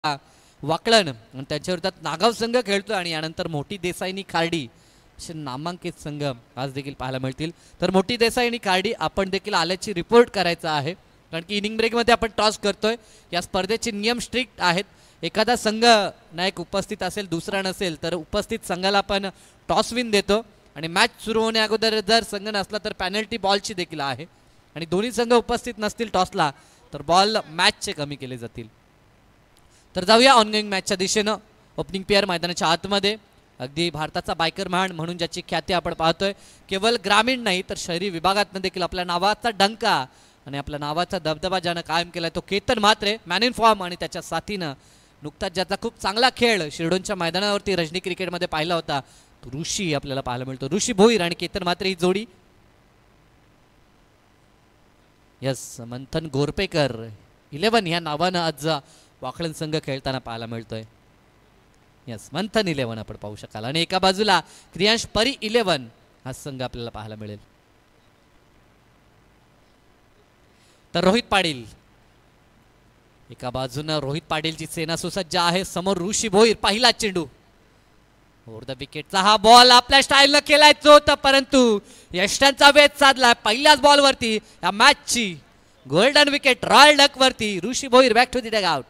वाकळण आणि त्यांच्या विरोधात नागाव संघ खेळतो आणि यानंतर मोठी देसाईनी खार्डी असे नामांकित संघ आज देखील पाहायला मिळतील. तर मोठी देसाई आणि खार्डी आपण देखील आल्याची रिपोर्ट करायचा आहे, कारण की इनिंग ब्रेकमध्ये आपण टॉस करतोय. या स्पर्धेचे नियम स्ट्रिक्ट आहेत. एखादा संघ नायक उपस्थित असेल, दुसरा नसेल तर उपस्थित संघाला आपण टॉस विन देतो आणि मॅच सुरू होण्या अगोदर जर संघ नसला तर पॅनल्टी बॉलची देखील आहे आणि दोन्ही संघ उपस्थित नसतील टॉसला तर बॉल मॅचचे कमी केले जातील. तर जाऊया ऑनगोईंग मॅचच्या दिशेनं. ओपनिंग पेअर मैदानाच्या आतमध्ये अगदी भारताचा बायकर म्हणून ज्याची ख्याती आपण पाहतोय, केवळ ग्रामीण नाही तर शहरी विभागातनं देखील आपल्या नावाचा डंका आणि आपल्या नावाचा दबदबा ज्यानं कायम केलाय तो Ketan Mhatre, man in form आणि त्याच्या साथीनं नुकताच ज्याचा खूप चांगला खेळ शिरडोनच्या मैदानावरती रजनी क्रिकेटमध्ये पाहिला होता तो ऋषी आपल्याला पाहायला मिळतो. ऋषी भोईर आणि केतन म्हात्रे ही जोडी. यस, मंथन गोरपेकर 11 ह्या नावानं आज वाकळण संघ खेळताना पाहायला मिळतोय. यस, मंथन 11 आपण पाहू शकाल आणि एका बाजूला क्रियांश परी 11 हा संघ आपल्याला पाहायला मिळेल. तर रोहित पाटील एका बाजूनं रोहित पाटीलची सेना सुसज्ज आहे, समोर ऋषी भोईर. पहिला चेंडू ओव्हर द विकेटचा हा बॉल आपल्या स्टाईलनं केलाय होता, परंतु यष्टांचा वेध साधला पहिल्याच बॉलवरती. या मॅचची गोल्डन विकेट रॉयल डक वरती. Rishi Bhoir back to the dugout.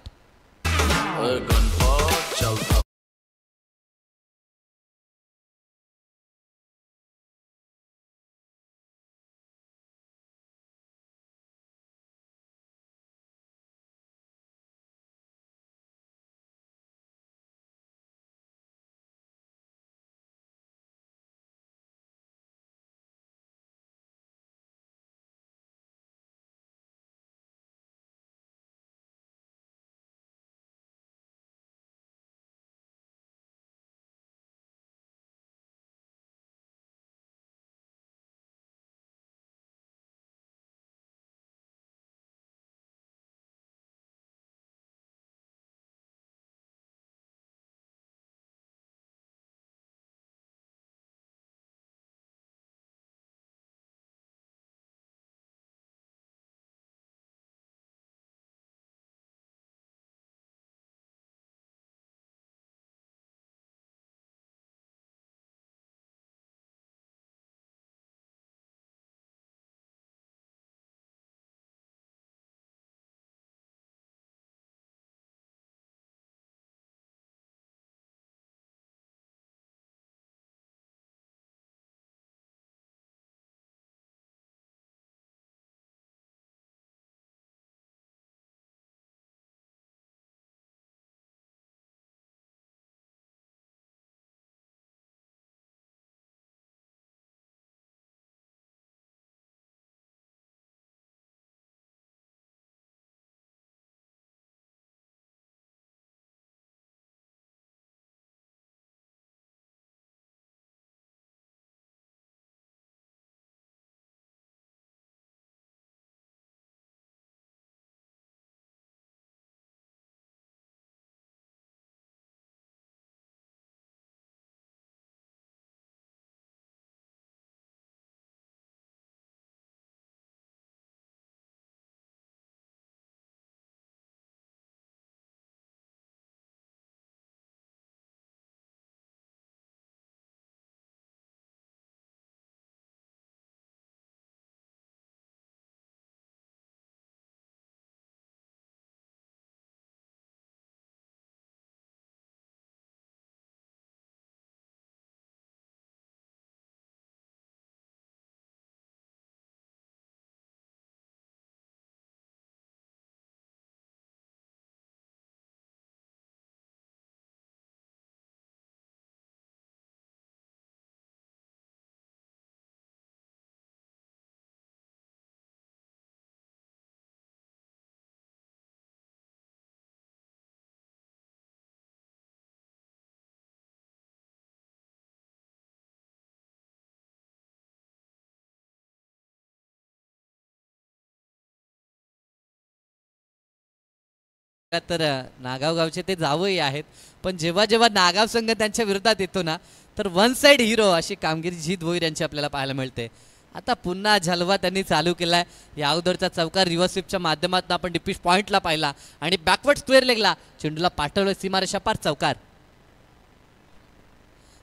तर नागाव गावचे ते जावई आहेत, पण जेव्हा जेव्हा नागाव संघ त्यांच्या विरोधात येतो ना तर वन साइड हिरो अशी कामगिरी जित भोईर यांची आपल्याला पाहायला मिळते. आता पुन्हा झलवा त्यांनी चालू केलाय. या अगोदरचा चौकार रिव्हर्स स्वीपच्या माध्यमातून आपण डिपिश पॉइंटला पाहिला आणि बॅकवर्ड स्क्वेअर लेगला चेंडूला पाठवलं सीमारेषा पार चौकार.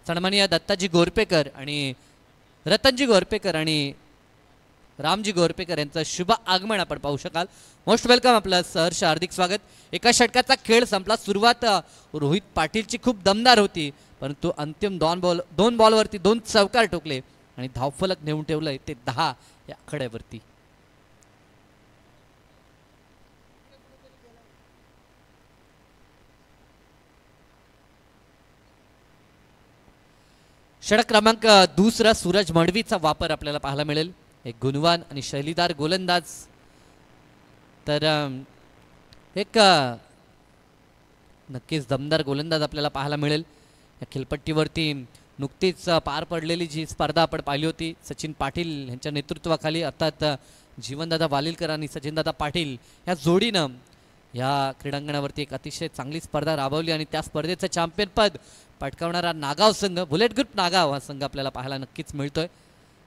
सन्माननीय दत्ताजी गोरपेकर आणि रतनजी गोरपेकर आणि रामजी गोरपेकर यांचं शुभ आगमन आपण पाहू शकाल. मोस्ट वेलकम, आपलं सहर्ष हार्दिक स्वागत. एका षटकाचा खेळ संपला. सुरुवात रोहित पाटीलची खूप दमदार होती, परंतु अंतिम दोन बॉलवरती 2 चौकार ठोकले आणि धावफलक नेऊन ठेवलंय ते 10 या आकड्यावरती. षटक क्रमांक दुसरा सूरज मडवीचा वापर आपल्याला पाहायला मिळेल. एक गुणवान आणि शैलीदार गोलंदाज. तर एक नक्कीच दमदार गोलंदाज आपल्याला पाहायला मिळेल. या खेळपट्टीवरती नुकतीच पार पडलेली जी स्पर्धा आपण पाहिली होती सचिन पाटील यांच्या नेतृत्वाखाली, अर्थात जीवनदादा वालिलकर आणि सचिनदादा पाटील या जोडीनं या क्रीडांगणावरती एक अतिशय चांगली स्पर्धा राबवली आणि त्या स्पर्धेचं चॅम्पियन पद पटकावणारा नागाव संघ, बुलेट ग्रुप नागाव हा संघ आपल्याला पाहायला नक्कीच मिळतोय.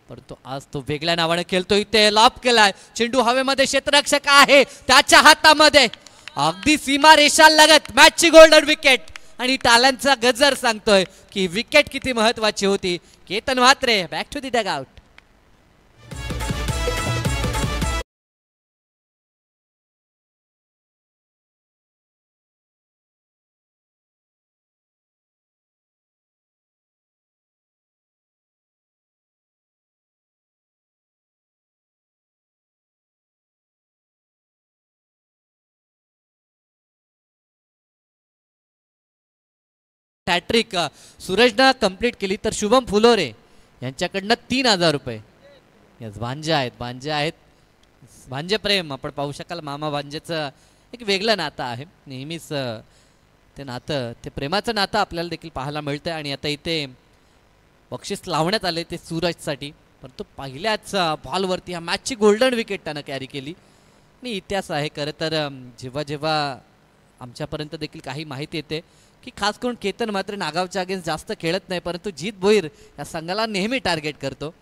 परंतु आज तो वेगळ्या नावाने खेळतो. इथे लॉब केलाय, चेंडू हवेमध्ये, क्षेत्ररक्षक आहे त्याच्या हातामध्ये, अगदी सीमा रेषा लगत मॅचची गोल्डन विकेट. आणि टाल्यांचा गजर सांगतोय की विकेट किती महत्वाची होती. Ketan Mhatre back to the dugout. Hat-trick सूरजनं कंप्लीट केली, तर शुभम फुलोरे यांच्याकडनं 3000 रुपये. यस, भांजे आहेत. भांजे प्रेम आपण पाहू शकाल. मामा भांजेचं एक वेगळं नातं आहे. नेहमीच ते नातं, ते प्रेमाचं नातं आपल्याला देखील पाहायला मिळतं. आणि आता इथे बक्षीस लावण्यात आले ते सूरजसाठी, परंतु पहिल्याच बॉलवरती ह्या मॅचची गोल्डन विकेट त्यानं कॅरी केली. आणि इतिहास आहे खरं तर. जेव्हा जेव्हा आमच्यापर्यंत देखील काही माहिती येते की खास करून केतन मात्र नागावच्या अगेन्स्ट जास्त खेळत नाही, परंतु जीत भोईर या संघाला नेहमी टार्गेट करतो.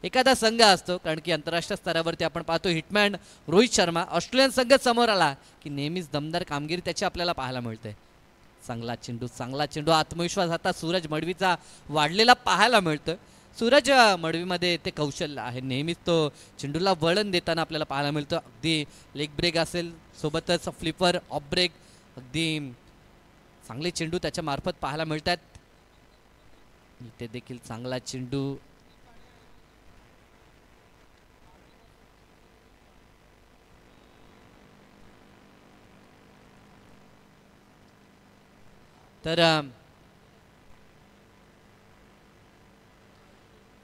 एखादा संघ असतो, कारण की आंतरराष्ट्रीय स्तरावरती आपण पाहतो हिटमॅन रोहित शर्मा, ऑस्ट्रेलियन संघ समोर आला की नेहमीच दमदार कामगिरी त्याची आपल्याला पाहायला मिळते. चांगला चेंडू आत्मविश्वास आता सूरज मडवीचा वाढलेला पाहायला मिळतं. सूरज मडवीमध्ये ते कौशल्य आहे, नेहमीच तो चेंडूला वळण देताना आपल्याला पाहायला मिळतं. अगदी लेग ब्रेक असेल, सोबतच फ्लिपर, ऑफ ब्रेक, अगदी चांगले चेंडू त्याच्या मार्फत पाहायला मिळतात. इथे देखील चांगला चेंडू. तर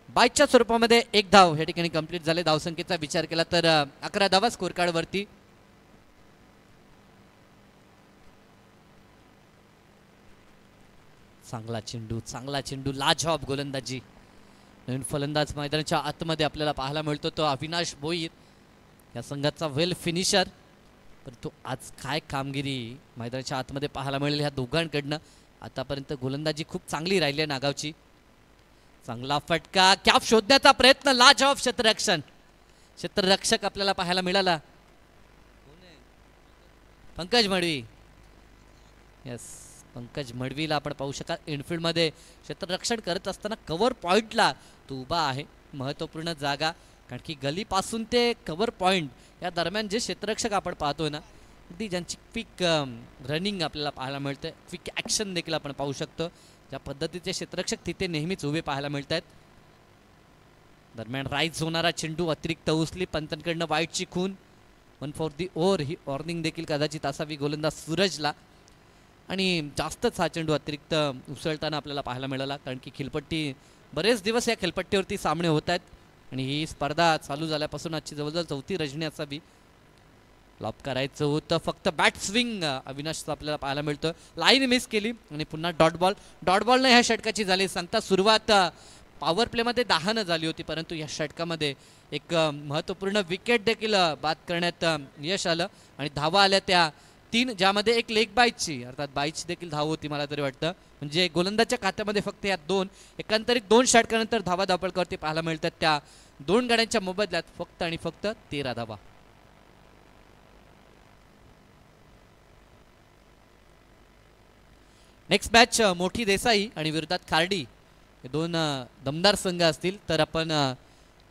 बाईकच्या स्वरूपामध्ये 1 धाव या ठिकाणी कंप्लीट झाले. धावसंख्येचा विचार केला तर 11 धावा स्कोर कार्ड वरती. चांगला चेंडू, लाजवाब गोलंदाजी. नवीन फलंदाज मैदानाच्या आतमध्ये आपल्याला पाहायला मिळतो तो अविनाश भोईर, या संघाचा वेल फिनिशर. परंतु आज काय कामगिरी मैदानाच्या आतमध्ये पाहायला मिळेल ह्या दोघांकडनं. आतापर्यंत गोलंदाजी खूप चांगली राहिली आहे नागावची. चांगला फटका, कॅप शोधण्याचा प्रयत्न, लाजवाब क्षेत्ररक्षक आपल्याला पाहायला मिळाला. पंकज मडवी. यस, पंकज मडवीला आपण पाहू शकाल इनफिल्डमध्ये क्षेत्ररक्षण करत असताना कव्हर पॉइंटला तो उभा आहे. महत्त्वपूर्ण जागा, कारण की गलीपासून ते कव्हर पॉइंट या दरम्यान जे क्षेत्ररक्षक आपण पाहतोय ना, अगदी ज्यांची क्विक रनिंग आपल्याला पाहायला मिळते, क्विक ॲक्शन देखील आपण पाहू शकतो. ज्या पद्धतीचे क्षेत्ररक्षक तिथे नेहमीच उभे पाहायला मिळत आहेत. दरम्यान राईज होणारा चेंडू अतिरिक्त उचली, पंतांकडनं वाईटची खून. 1 for the over he warning देखील कदाचित असावी गोलंदाज सूरजला. आणि जास्तच हा चेंडू अतिरिक्त उसळताना आपल्याला पाहायला मिळाला, कारण की खेळपट्टी बरेच दिवस या खेळपट्टीवरती सामने होत आहेत आणि ही स्पर्धा चालू झाल्यापासून आजची जवळजवळ 4थी रजनी असावी. लॉब करायचं होतं, फक्त बॅट स्विंग अविनाशचं आपल्याला पाहायला मिळतं. लाईन मिस केली आणि पुन्हा डॉट बॉलनं ह्या षटकाची झाली सांगता सुरुवात. पॉवर प्लेमध्ये 10 झाली होती, परंतु या षटकामध्ये एक महत्त्वपूर्ण विकेट देखील बाद करण्यात यश आलं आणि धावा आल्या त्या 3 ज्यामध्ये एक लेग बाईटची अर्थात बाईटची देखील धाव होती मला तरी वाटतं. म्हणजे गोलंदाजच्या खात्यामध्ये फक्त या 2 एकंदरीत 2 षटकानंतर धावा धापळकरती पाहायला मिळतात. त्या 2 गड्यांच्या मोबदल्यात फक्त आणि फक्त 13 धावा. नेक्स्ट मॅच मोठी देसाई आणि विरोधात खार्डी हे 2 दमदार संघ असतील. तर आपण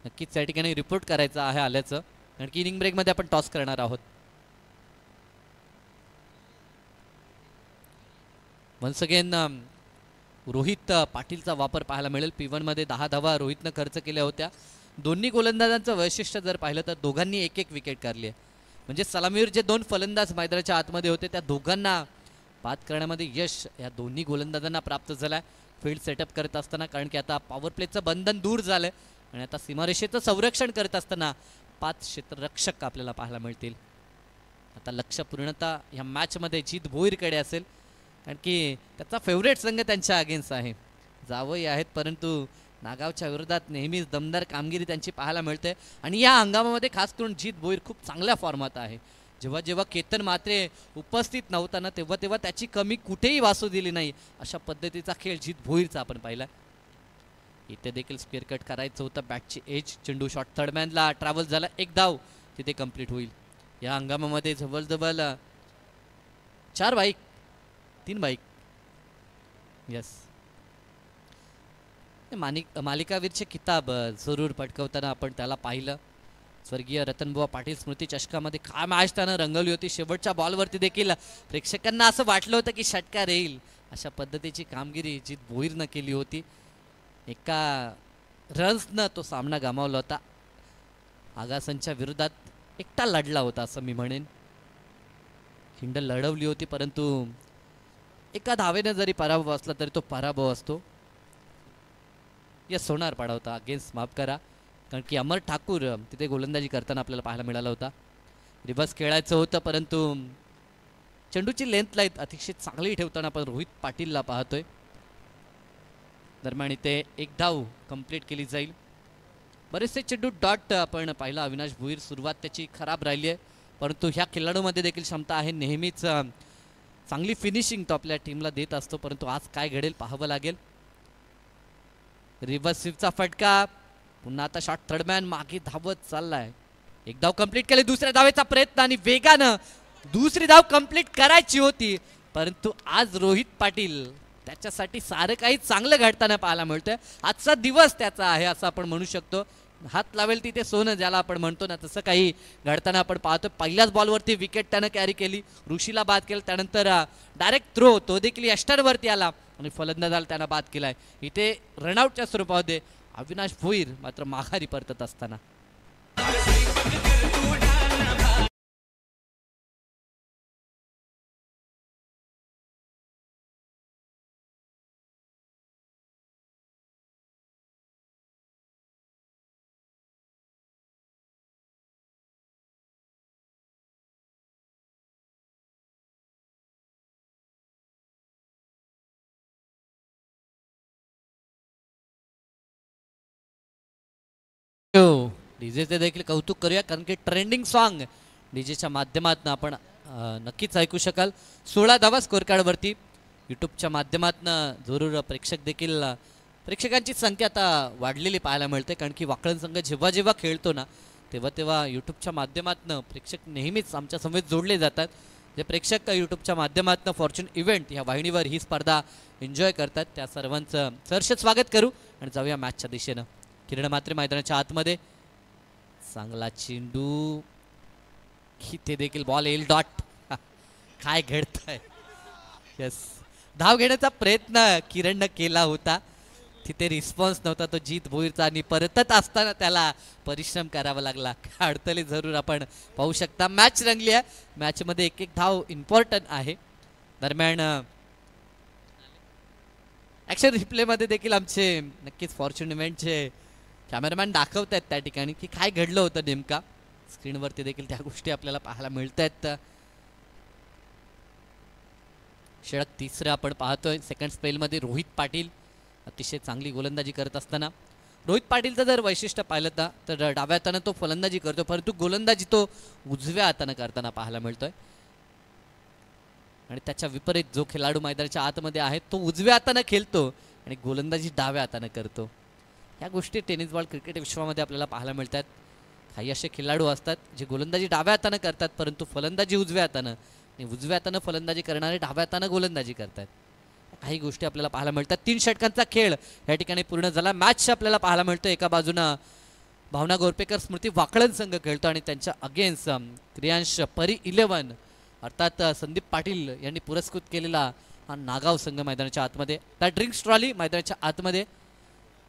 नक्कीच त्या ठिकाणी रिपोर्ट करायचं आहे आल्याचं, कारण की इनिंग ब्रेकमध्ये आपण टॉस करणार आहोत. वन्स अगेन रोहित पाटीलचा वापर पाहायला मिळेल. P1 मध्ये 10 धावा रोहितनं खर्च केल्या होत्या. दोन्ही गोलंदाजांचं वैशिष्ट्य जर पाहिलं तर दोघांनी एक एक विकेट काढली आहे. म्हणजे सलामीवर जे 2 फलंदाज मैदानाच्या आतमध्ये होते त्या दोघांना बाद करण्यामध्ये यश या दोन्ही गोलंदाजांना प्राप्त झालं आहे फील्ड सेटअप करत असताना. कारण की आता पॉवर प्लेचं बंधन दूर झालं आणि आता सीमारेषेचं संरक्षण करत असताना 5 क्षेत्ररक्षक आपल्याला पाहायला मिळतील. आता लक्ष पूर्णतः ह्या मॅचमध्ये जीत भोईरकडे असेल, कारण की त्याचा फेवरेट संघ त्यांच्या अगेन्स्ट आहे. जावई आहेत परंतु नागावच्या विरोधात नेहमीच दमदार कामगिरी त्यांची पाहायला मिळते. आणि या हंगामामध्ये खास करून जीत भोईर खूप चांगल्या फॉर्मात आहे. जेव्हा जेव्हा केतन मात्रे उपस्थित नव्हताना तेव्हा तेव्हा त्याची कमी कुठेही वासू दिली नाही. अशा पद्धतीचा खेळ जीत भोईरचा आपण पाहिला. इथे देखील स्क्वेअर कट करायचं होतं. बॅटची एज चेंडू शॉट थर्डमॅनला ट्रॅव्हल झाला. 1 धाव तिथे कंप्लीट होईल. या हंगामामध्ये जवळजवळ 4 बाईक 3 बाईक यस मालिकावीरचे किताब जरूर पटकवताना आपण त्याला पाहिलं. स्वर्गीय रतनबुवा पाटील स्मृती चषकामध्ये काय मॅच त्यानं रंगवली होती. शेवटच्या बॉलवरती देखील प्रेक्षकांना असं वाटलं होतं की षटकार येईल. अशा पद्धतीची कामगिरी जीत भोईरनं केली होती. एका रन्सनं तो सामना गमावला होता. आगासनच्या विरोधात एकटा लढला होता असं मी म्हणेन. खिंड लढवली होती परंतु एका धावेने जरी पराभव असला तरी तो पराभव असतो. यस होणार पाडा होता अगेन्स्ट, माफ करा, कारण की अमर ठाकूर तिथे गोलंदाजी करताना आपल्याला पाहायला मिळाला होता. रिव्हर्स खेळायचं होतं परंतु चेंडूची लेंथ लाईट अतिशय चांगली ठेवताना आपण रोहित पाटीलला पाहतोय. दरम्यान इथे 1 धाव कंप्लीट केली जाईल. बरेचसे चेंडू डॉट आपण पाहिला. अविनाश भोईर सुरुवात त्याची खराब राहिली आहे परंतु ह्या खेळाडूमध्ये देखील क्षमता आहे. नेहमीच चांगली फिनिशिंग तो आपल्या टीमला देत असतो परंतु आज काय घडेल पाहावं लागेल. रिव्हर्स स्वीपचा फटका पुन्हा आता शॉट थर्डमॅन मागे धावत चाललाय. 1 धाव कंप्लीट केली. दुसऱ्या धावेचा प्रयत्न आणि वेगानं दुसरी धाव कंप्लीट करायची होती परंतु आज रोहित पाटील त्याच्यासाठी सारं काही चांगलं घडताना पाहायला मिळतंय. आजचा दिवस त्याचा आहे असं आपण म्हणू शकतो. हात लावेल तिथे सोनं ज्याला आपण म्हणतो ना तसं काही घडताना आपण पाहतो. पहिल्याच बॉलवरती विकेट त्यानं कॅरी केली. ऋषीला बाद केलं. त्यानंतर डायरेक्ट थ्रो तो देखील यष्टरवरती आला आणि फलंदाजाला त्यानं बाद केलाय. इथे रनआउटच्या स्वरूपामध्ये अविनाश भोईर मात्र माघारी परतत असताना डीजेचे देखील कौतुक करूया कारण की ट्रेंडिंग सॉन्ग डीजेच्या माध्यमातून आपण नक्कीच ऐकू शकाल. 16 धावा स्कोर कार्डवरती यूट्यूबच्या माध्यमातून जरूर प्रेक्षकांची संख्या आता वाढलेली पाहायला मिळते. कारण की वाकळण संघ जेव्हा जेव्हा खेळतो ना तेव्हा तेव्हा यूट्यूबच्या माध्यमातून प्रेक्षक नेहमीच आमच्या समवेत जोडले जातात. जे प्रेक्षक यूट्यूबच्या माध्यमातून फॉर्च्यून इव्हेंट ह्या वाहिनीवर ही स्पर्धा एन्जॉय करतात त्या सर्वांचं सहर्ष स्वागत करू आणि जाऊया मॅचच्या दिशेनं. किरण मात्रे मैदानाच्या आतमध्ये चांगला चेंडू इथे देखील बॉल येईल डॉट. काय घडतंय. यस धाव घेण्याचा प्रयत्न किरणनं केला होता तिथे रिस्पॉन्स नव्हता तो जीत भोईरचा आणि परतत असताना त्याला परिश्रम करावा लागला. अडथळे जरूर आपण पाहू शकता. मॅच रंगली आहे. मॅचमध्ये 1-1 धाव इम्पॉर्टंट आहे. दरम्यान ॲक्शन रिप्लेमध्ये देखील आमचे नक्कीच फॉर्च्यून इव्हेंटचे कॅमेरामॅन दाखवत आहेत त्या ठिकाणी की काय घडलं होतं नेमका. स्क्रीनवरती देखील त्या गोष्टी आपल्याला पाहायला मिळत आहेत. षटक 3रं आपण पाहतोय. सेकंड स्पेलमध्ये रोहित पाटील अतिशय चांगली गोलंदाजी करत असताना रोहित पाटीलचं जर वैशिष्ट्य पाहिलं तर डाव्या हातानं तो फलंदाजी करतो परंतु गोलंदाजी तो उजव्या हातानं करताना पाहायला मिळतोय. आणि त्याच्या विपरीत जो खेळाडू मैदानाच्या आतमध्ये आहे तो उजव्या हाताने खेळतो आणि गोलंदाजी डाव्या हाताने करतो. या गोष्टी टेनिस बॉल क्रिकेट विश्वामध्ये आपल्याला पाहायला मिळतात. काही असे खेळाडू असतात जे गोलंदाजी डाव्या हाताने करतात परंतु फलंदाजी उजव्या हाताने आणि उजव्या हाताने फलंदाजी करणारे डाव्या हाताने गोलंदाजी करतात. काही गोष्टी आपल्याला पाहायला मिळतात. 3 षटकांचा खेळ या ठिकाणी पूर्ण झाला. मॅच आपल्याला पाहायला मिळतो एका बाजूनं भावना गोरपेकर स्मृती वाकळण संघ खेळतो आणि त्यांच्या अगेन्स्ट क्रियांश परी 11 अर्थात संदीप पाटील यांनी पुरस्कृत केलेला हा नागाव संघ मैदानाच्या आतमध्ये. त्या ड्रिंक्स ट्रॉली मैदानाच्या आतमध्ये.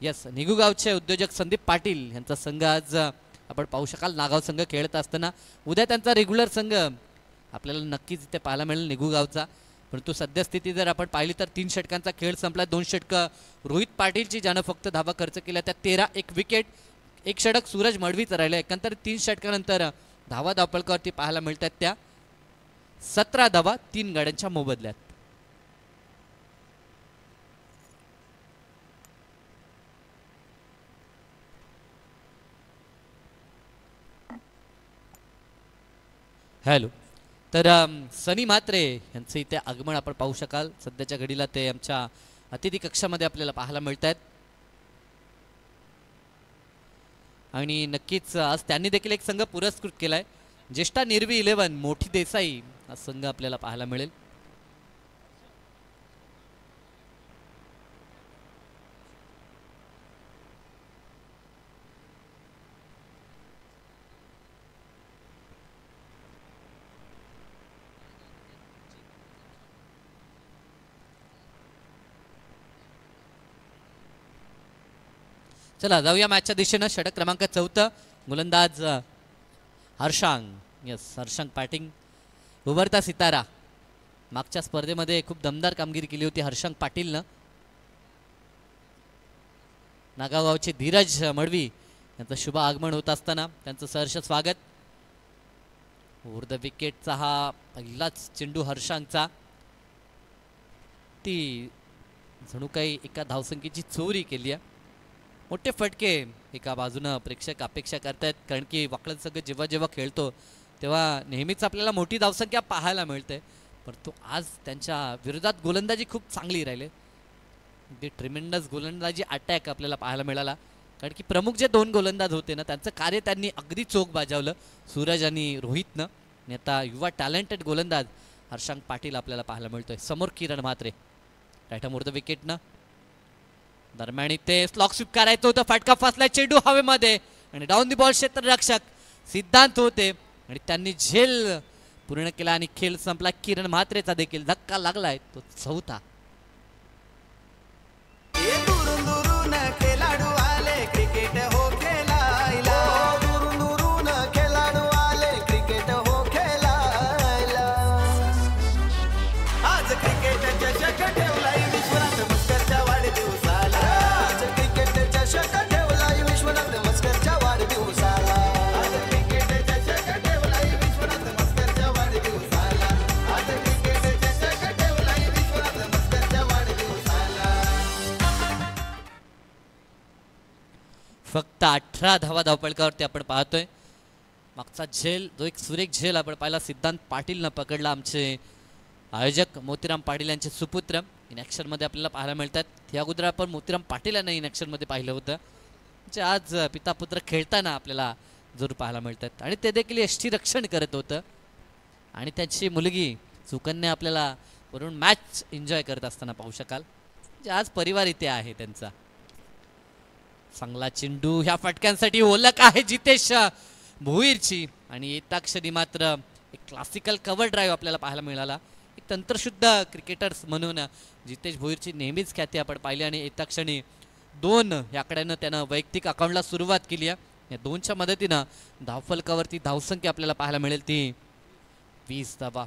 यस, निगुगावचे उद्योजक संदीप पाटील यांचा संघ आज आपण पाहू शकाल नागाव संघ खेळत असताना. उद्या त्यांचा रेग्युलर संघ आपल्याला नक्कीच इथे पाहायला मिळेल निगुगावचा. परंतु सद्यस्थिती जर आपण पाहिली तर 3 षटकांचा खेळ संपला. 2 षटकं रोहित पाटीलची ज्यानं फक्त धावा खर्च केल्या त्या 13, 1 विकेट, 1 षटक सूरज मडवीचं राहिलं. एकंदर 3 षटकानंतर धावा धावपळकावरती पाहायला मिळतात त्या 17 धावा 3 गाड्यांच्या मोबदल्यात. हॅलो, तर सनी म्हात्रे यांचं इथे आगमन आपण पाहू शकाल. सध्याच्या घडीला ते आमच्या अतिथी कक्षामध्ये आपल्याला पाहायला मिळत आहेत आणि नक्कीच आज त्यांनी देखील एक संघ पुरस्कृत केलाय. ज्येष्ठा निर्वी 11 मोठी देसाई हा संघ आपल्याला पाहायला मिळेल. चला जाऊया मॅचच्या दिशेनं. षटक क्रमांक 4 गोलंदाज हर्षांग. Yes, हर्षांग batting. उभरता सितारा. मागच्या स्पर्धेमध्ये खूप दमदार कामगिरी केली होती हर्षांग पाटीलनं. नागावचे धीरज मडवी यांचं शुभ आगमन होत असताना त्यांचं सहर्ष स्वागत. ओव्हर द विकेटचा हा पहिलाच चेंडू हर्षांगचा. ती जणू काही एका धावसंख्येची चोरी केली आहे. मोठे फटके एका बाजूनं प्रेक्षक अपेक्षा करतात कारण की वाकळण संघ जेव्हा जेव्हा खेळतो तेव्हा नेहमीच आपल्याला मोठी धावसंख्या पाहायला मिळते. परंतु आज त्यांच्या विरोधात गोलंदाजी खूप चांगली राहिली. ते ट्रिमेंडस गोलंदाजी अटॅक आपल्याला पाहायला मिळाला कारण की प्रमुख जे 2 गोलंदाज होते ना त्यांचं कार्य त्यांनी अगदी चोख बजावलं, सूरज आणि रोहितनं. आणि आता युवा टॅलेंटेड गोलंदाज हर्षांग पाटील आपल्याला पाहायला मिळतोय. समोर किरण म्हात्रे राईट मोर द विकेटनं. दरम्यान इथे स्लॉक स्वीप करायचं होतं. फटका फसला, चेंडू हवेमध्ये आणि डाऊन दी बॉल क्षेत्ररक्षक सिद्धांत होते आणि त्यांनी झेल पूर्ण केला आणि खेळ संपला. किरण म्हात्रेचा देखील धक्का लागलाय, तो 4था. फक्त 18 धावा धावपळकावरती आपण पाहतोय. मागचा झेल जो एक सुरेख झेल आपण पाहिला सिद्धांत पाटीलनं पकडला. आमचे आयोजक मोतीराम पाटील यांचे सुपुत्र इन ॲक्शनमध्ये आपल्याला पाहायला मिळतात. या अगोदर आपण मोतीराम पाटील यांना इन ॲक्शनमध्ये पाहिलं होतं. जे आज पिता पुत्र खेळताना आपल्याला जरूर पाहायला मिळतात आणि ते देखील यष्टी रक्षण करत होतं आणि त्यांची मुलगी सुकन्या आपल्याला वरून मॅच एन्जॉय करत असताना पाहू शकाल. जे आज परिवार इथे आहे त्यांचा. चांगला चेंडू ह्या फटक्यांसाठी ओळख आहे जितेश भोईरची आणि येता क्षणी मात्र एक क्लासिकल कव्हर ड्राईव्ह आपल्याला पाहायला मिळाला. एक तंत्रशुद्ध क्रिकेटर्स म्हणून जितेश भोईरची नेहमीच ख्याती आपण पाहिली आणि येता क्षणी 2 या आकड्यानं त्यानं वैयक्तिक अकाउंटला सुरुवात केली आहे. या 2च्या मदतीनं धावफलकावरती धावसंख्या आपल्याला पाहायला मिळेल ती 20 धावा.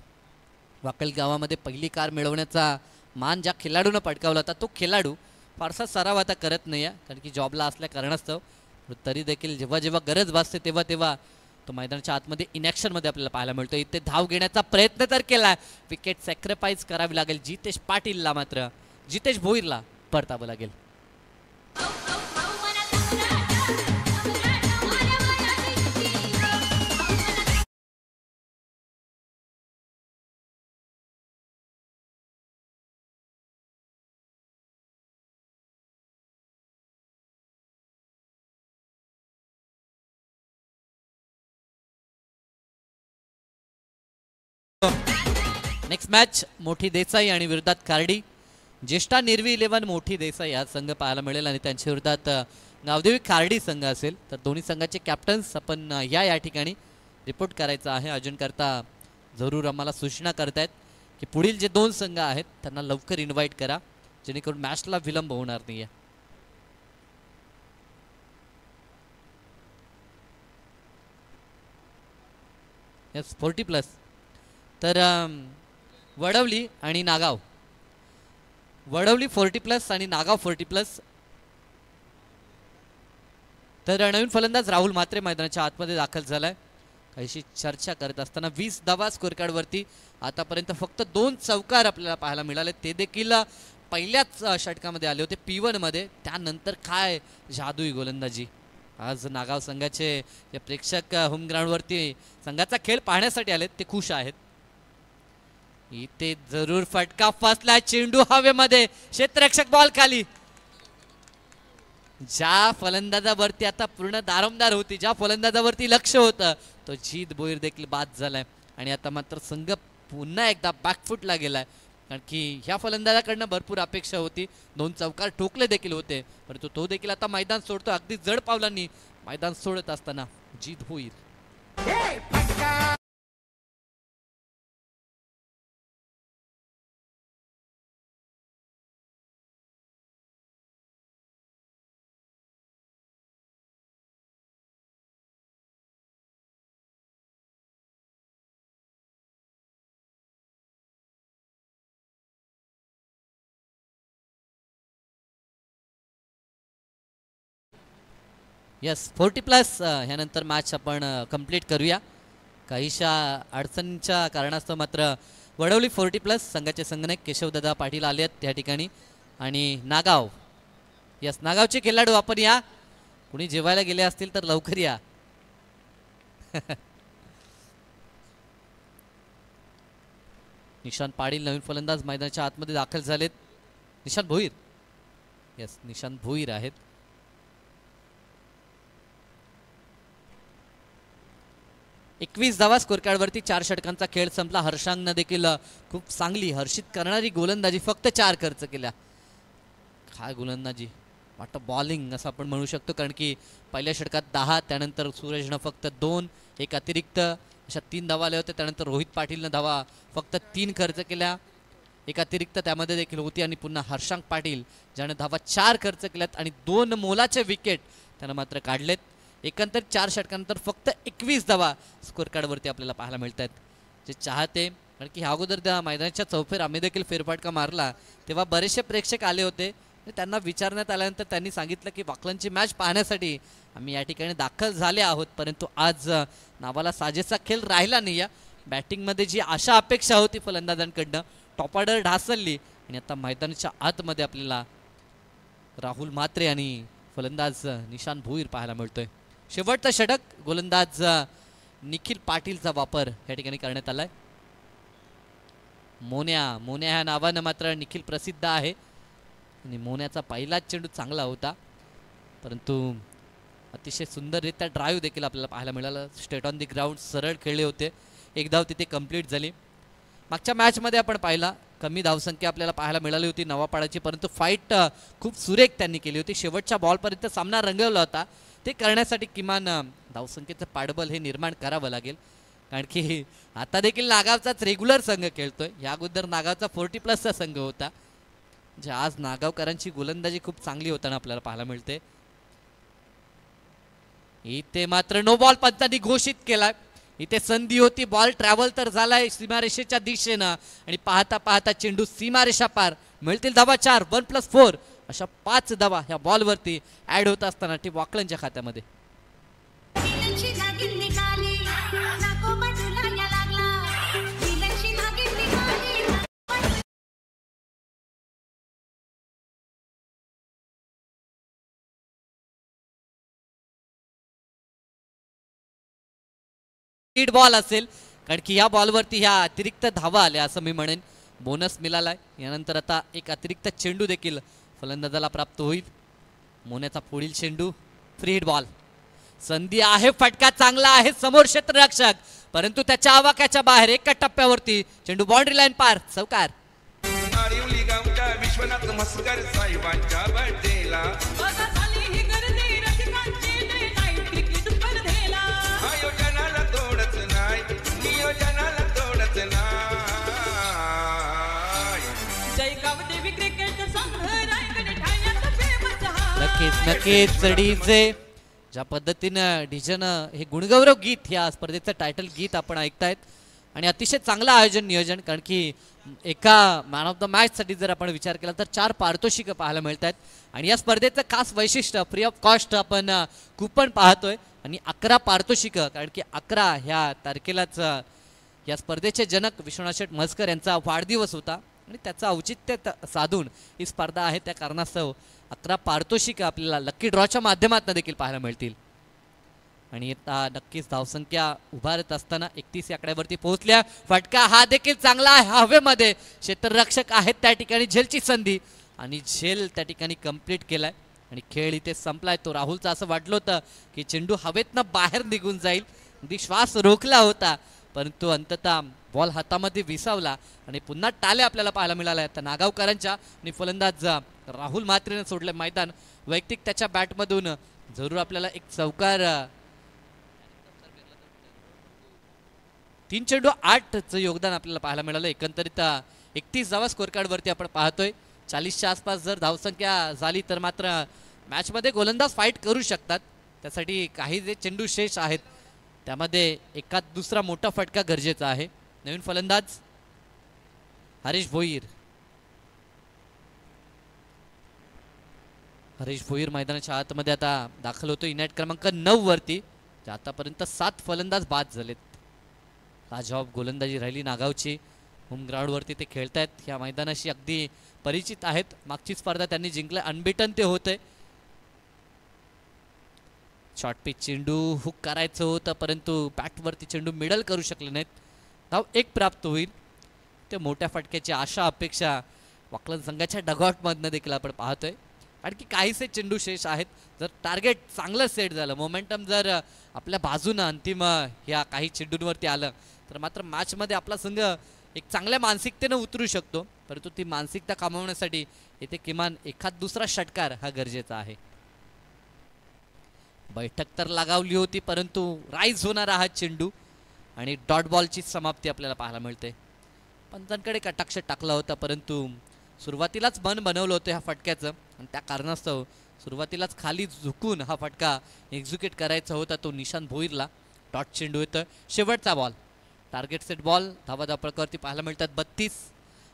वाकल गावामध्ये पहिली कार मिळवण्याचा मान ज्या खेळाडूनं पटकावला होता तो खेळाडू फारसा सराव आता करत नाही आहे कारण की जॉबला असल्या कारणास्तव. तरी देखील जेव्हा जेव्हा गरज भासते तेव्हा तेव्हा तो मैदानाच्या आतमध्ये इनॅक्शनमध्ये आपल्याला पाहायला मिळतो. इथे धाव घेण्याचा प्रयत्न तर केला, विकेट सॅक्रिफाईस करावी लागेल जितेश पाटीलला, मात्र जितेश भोईरला परतावं लागेल. नेक्स्ट मॅच मोठी देसाई आणि विरोधात कार्डी. ज्येष्ठा निर्वी 11 मोठी देसाई हा संघ पाहायला मिळेल आणि त्यांच्या विरोधात नावदेवी कार्डी संघ असेल. तर दोन्ही संघाचे कॅप्टन्स आपण या ठिकाणी रिपोर्ट करायचा आहे. आयोजनकर्ता जरूर आम्हाला सूचना करतायत की पुढील जे दोन संघ आहेत त्यांना लवकर इन्व्हाइट करा जेणेकरून मॅचला विलंब होणार नाही आहे. यस 40+. तर वडवली आणि नागाव, वडवली 40+ आणि नागाव 40+. तर नवीन फलंदाज राहुल म्हात्रे मैदानाच्या आतमध्ये दाखल झालाय. काहीशी चर्चा करत असताना 20 धावा स्कोर कार्ड वरती आतापर्यंत फक्त 2 चौकार आपल्याला पाहायला मिळाले, ते देखील पहिल्याच षटकामध्ये आले होते P1 मध्ये. त्यानंतर काय जादुई गोलंदाजी. आज नागाव संघाचे जे प्रेक्षक होम ग्राउंडवरती संघाचा खेळ पाहण्यासाठी आलेत ते खुश आहेत. इथे जरूर फटका फसला, चेंडू हवेमध्ये, क्षेत्ररक्षक बॉल खाली. ज्या फलंदाजावरती आता पूर्ण दारोमदार होती, ज्या फलंदाजावरती लक्ष होतं, तो जीत भोईर देखील बाद झालाय. आणि आता मात्र संघ पुन्हा एकदा बॅकफुटला गेलाय, कारण की ह्या फलंदाजाकडनं भरपूर अपेक्षा होती. 2 चौकार ठोकले देखील होते, परंतु तो देखील आता मैदान सोडतो. अगदी जड पावलांनी मैदान सोडत असताना जीत भोईर. यस 40+. ह्यानंतर मॅच आपण कंप्लीट करूया. काहीशा अडचणींच्या कारणास्तव मात्र वडवली 40+, संघाचे संघनायक केशवदादा पाटील आले आहेत त्या ठिकाणी. आणि नागाव, यस नागावचे खेळाडू आपण या. कुणी जेवायला गेले असतील तर लवकर या. निशांत पाटील नवीन फलंदाज मैदानाच्या आतमध्ये दाखल झालेत. निशांत भोईर, यस निशांत भोईर आहेत. एकवीस धावा स्कोर कार्डवरती 4 षटकांचा खेळ संपला. हर्षांगनं देखील खूप चांगली हर्षित करणारी गोलंदाजी, फक्त 4 खर्च केल्या. काय गोलंदाजी, वाटतं बॉलिंग असं आपण म्हणू शकतो, कारण की पहिल्या षटकात 10, त्यानंतर सूरजनं फक्त 2, एक अतिरिक्त अशा 3 धावा आल्या होत्या. त्यानंतर रोहित पाटीलनं धावा फक्त 3 खर्च केल्या, एक अतिरिक्त त्यामध्ये देखील होती. आणि पुन्हा हर्षांग पाटील ज्यानं धावा 4 खर्च केल्यात आणि 2 मोलाचे विकेट त्यानं मात्र काढलेत. एकंदर 4 षटकांनंतर फक्त 21 धावा स्कोर कार्डवरती आपल्याला पाहायला मिळत आहेत. जे चाहते, कारण की ह्या अगोदर त्या मैदानाच्या चौफेर आम्ही देखील फेरफटका मारला तेव्हा बरेचसे प्रेक्षक आले होते. त्यांना विचारण्यात आल्यानंतर त्यांनी सांगितलं की वाकलनची मॅच पाहण्यासाठी आम्ही या ठिकाणी दाखल झाले आहोत, परंतु आज नावाला साजेसा खेळ राहिला नाही. या बॅटिंगमध्ये जी आशा अपेक्षा होती फलंदाजांकडनं, टॉप ऑर्डर ढासळली. आणि आता मैदानाच्या आतमध्ये आपल्याला राहुल म्हात्रे आणि फलंदाज निशांत भोईर पाहायला मिळतोय. शेवटचं षटक, गोलंदाज निखिल पाटीलचा वापर या ठिकाणी करण्यात आलाय. मोन्या ह्या नावानं मात्र निखिल प्रसिद्ध आहे. आणि मोन्याचा पहिलाच चेंडू चांगला होता, परंतु अतिशय सुंदररित्या ड्राईव्ह देखील आपल्याला पाहायला मिळालं. स्ट्रेट ऑन दी ग्राउंड सरळ खेळले होते. एक धाव तिथे कंप्लीट झाली. मागच्या मॅचमध्ये आपण पाहिला कमी धावसंख्या आपल्याला पाहायला मिळाली होती नवापाडाची, परंतु फाईट खूप सुरेख त्यांनी केली होती. शेवटच्या बॉलपर्यंत सामना रंगवला होता. ते करण्यासाठी किमान धावसंख्येचं पाठबळ हे निर्माण करावं लागेल, कारण की आता देखील नागावचाच रेग्युलर संघ खेळतोय. या अगोदर नागावचा 40+चा संघ होता. जे आज नागावकरांची गोलंदाजी खूप चांगली होताना आपल्याला पाहायला मिळते. इथे मात्र नो बॉल पंचांनी घोषित केलाय. इथे संधी होती, बॉल ट्रॅव्हल तर झालाय सीमारेषेच्या दिशेनं आणि पाहता पाहता चेंडू सीमारेषा पार. मिळतील धावा 4, 1+4 अशा 5 धावा ह्या बॉलवरती ऍड होत असताना ती वाकलनच्या खात्यामध्ये. बॉल असेल, कारण की या बॉलवरती ह्या अतिरिक्त धावा आल्या असं मी म्हणेन. बोनस मिळालाय. यानंतर आता एक अतिरिक्त चेंडू देखील फलंदाजाला प्राप्त होईल. मोन्याचा पुढील चेंडू फ्री हिट बॉल. संधी आहे, फटका चांगला आहे, समोर क्षेत्ररक्षक परंतु त्याच्या आवाक्याच्या बाहेर एका टप्प्यावरती चेंडू बाउंड्री लाईन पार, चौकार. आरिवली गावच्या विश्वनाथ मस्कर साहेबांच्या बर्थडेला आयोजनाला तोडच नाही, नियोजनाला तोडच नाही. जय गावदेवी क्रिकेट संघ रायगड ठाण्यात फेमस हा. नक्कीच नक्कीच डीजे ज्या पद्धतीनं डीजेनं हे गुणगौरव गीत या स्पर्धेचं टायटल गीत आपण ऐकतायत आणि अतिशय चांगलं आयोजन नियोजन, कारण की एका मॅन ऑफ द मॅच साठी जर आपण विचार केला तर 4 पारितोषिकं पाहायला मिळत आहेत आणि या स्पर्धेचं खास वैशिष्ट्य फ्री ऑफ कॉस्ट आपण कुपन पाहतोय आणि 11 पारितोषिकं, कारण की 11 ह्या तारखेलाच या स्पर्धेचे जनक विश्वनाथ शेठ म्हसकर यांचा वाढदिवस होता आणि त्याचं औचित्य साधून ही स्पर्धा आहे. त्या कारणास्तव 11 पारितोषिकं आपल्याला लकी ड्रॉच्या माध्यमातून देखील पाहायला मिळतील आणि आता नक्कीच धावसंख्या उभारत असताना 31 आकड्यावरती पोहोचल्या. फटका हा देखील चांगला आहे हवेमध्ये, क्षेत्ररक्षक आहेत त्या ठिकाणी, झेलची संधी आणि झेल त्या ठिकाणी कंप्लीट केलाय आणि खेळ इथे संपलाय. तो राहुलचं असं वाटलं होतं की चेंडू हवेतनं बाहेर निघून जाईल, अगदी श्वास रोखला होता, परंतु अंततः बॉल हातामध्ये विसावला आणि पुन्हा टाल्या आपल्याला पाहायला मिळाल्या आता नागावकरांच्या आणि फलंदाज राहुल म्हात्रेनं सोडलं मैदान. वैयक्तिक त्याच्या बॅटमधून जरूर आपल्याला एक चौकार, 3 चेंडू 8चं योगदान आपल्याला पाहायला मिळालं. एकंदरीत 31 धावा स्कोर कार्डवरती आपण पाहतोय. 40च्या आसपास जर धावसंख्या झाली तर मात्र मॅचमध्ये गोलंदाज फाईट करू शकतात. त्यासाठी काही जे चेंडू शेष आहेत त्यामध्ये एकात दुसरा मोठा फटका गरजेचा आहे. नवीन फलंदाज हरीश भोईर. हरीश भोईर मैदानाच्या आतमध्ये आता दाखल होतो इनॅट क्रमांक 9 वरती. आतापर्यंत 7 फलंदाज बाद झालेत. लाजवाब गोलंदाजी राहिली नागावची. होम ग्राउंडवरती ते खेळतायत, या मैदानाशी अगदी परिचित आहेत. मागची स्पर्धा त्यांनी जिंकल्या, अनबिटन ते होते. शॉर्ट पिच चेंडू हुक करायचं होतं परंतु बॅटवरती चेंडू मिडल करू शकले नाहीत. धाव 1 प्राप्त होईल. ते मोठ्या फटक्याची आशा अपेक्षा वाकलन संघाच्या डगआउटमधनं देखील आपण पाहतोय. आणखी काहीसे चेंडू शेष आहेत. जर टार्गेट चांगलं सेट झालं, मोमेंटम जर आपल्या बाजूनं अंतिम ह्या काही चेंडूंवरती आलं तर मात्र मॅचमध्ये आपला संघ एक चांगल्या मानसिकतेनं उतरू शकतो. परंतु ती मानसिकता कमावण्यासाठी येथे किमान एखाद दुसरा षटकार हा गरजेचा आहे. बैठक तर लगावली होती परंतु राईज होणारा हा चेंडू आणि डॉट बॉलची समाप्ती आपल्याला पाहायला मिळते. पंचांकडे कटाक्ष टाकला होता परंतु सुरुवातीलाच मन बनवलं होतं ह्या फटक्याचं आणि त्या कारणास्तव सुरुवातीलाच खाली झुकून हा फटका एक्झिक्यूट करायचा होता. तो निशांत भोईरला. डॉट चेंडू येतं. शेवटचा बॉल, टार्गेट सेट बॉल. धावा धापळकावरती पाहायला मिळतात 32.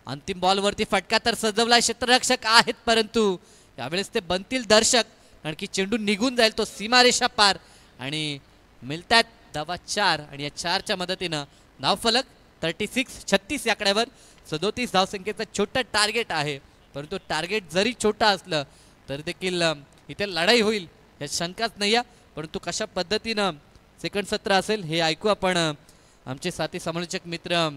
अंतिम बॉलवरती फटका तर सजवला, क्षेत्ररक्षक आहेत परंतु यावेळेस ते बनतील दर्शक, कारण की चेंडू निघून जाईल तो सीमारेषा पार आणि मिळतात धावा 4 आणि या 4च्या मदतीनं धावफलक 36 या आकड्यावर 37 धावसंख्येचं छोटं टार्गेट आहे. परंतु टार्गेट जरी छोटा असलं तर देखील इथे लढाई होईल यात शंकाच नाही आहे. परंतु कशा पद्धतीनं सेकंड सत्र असेल हे ऐकू आपण आमचे साथी समालोचक मित्र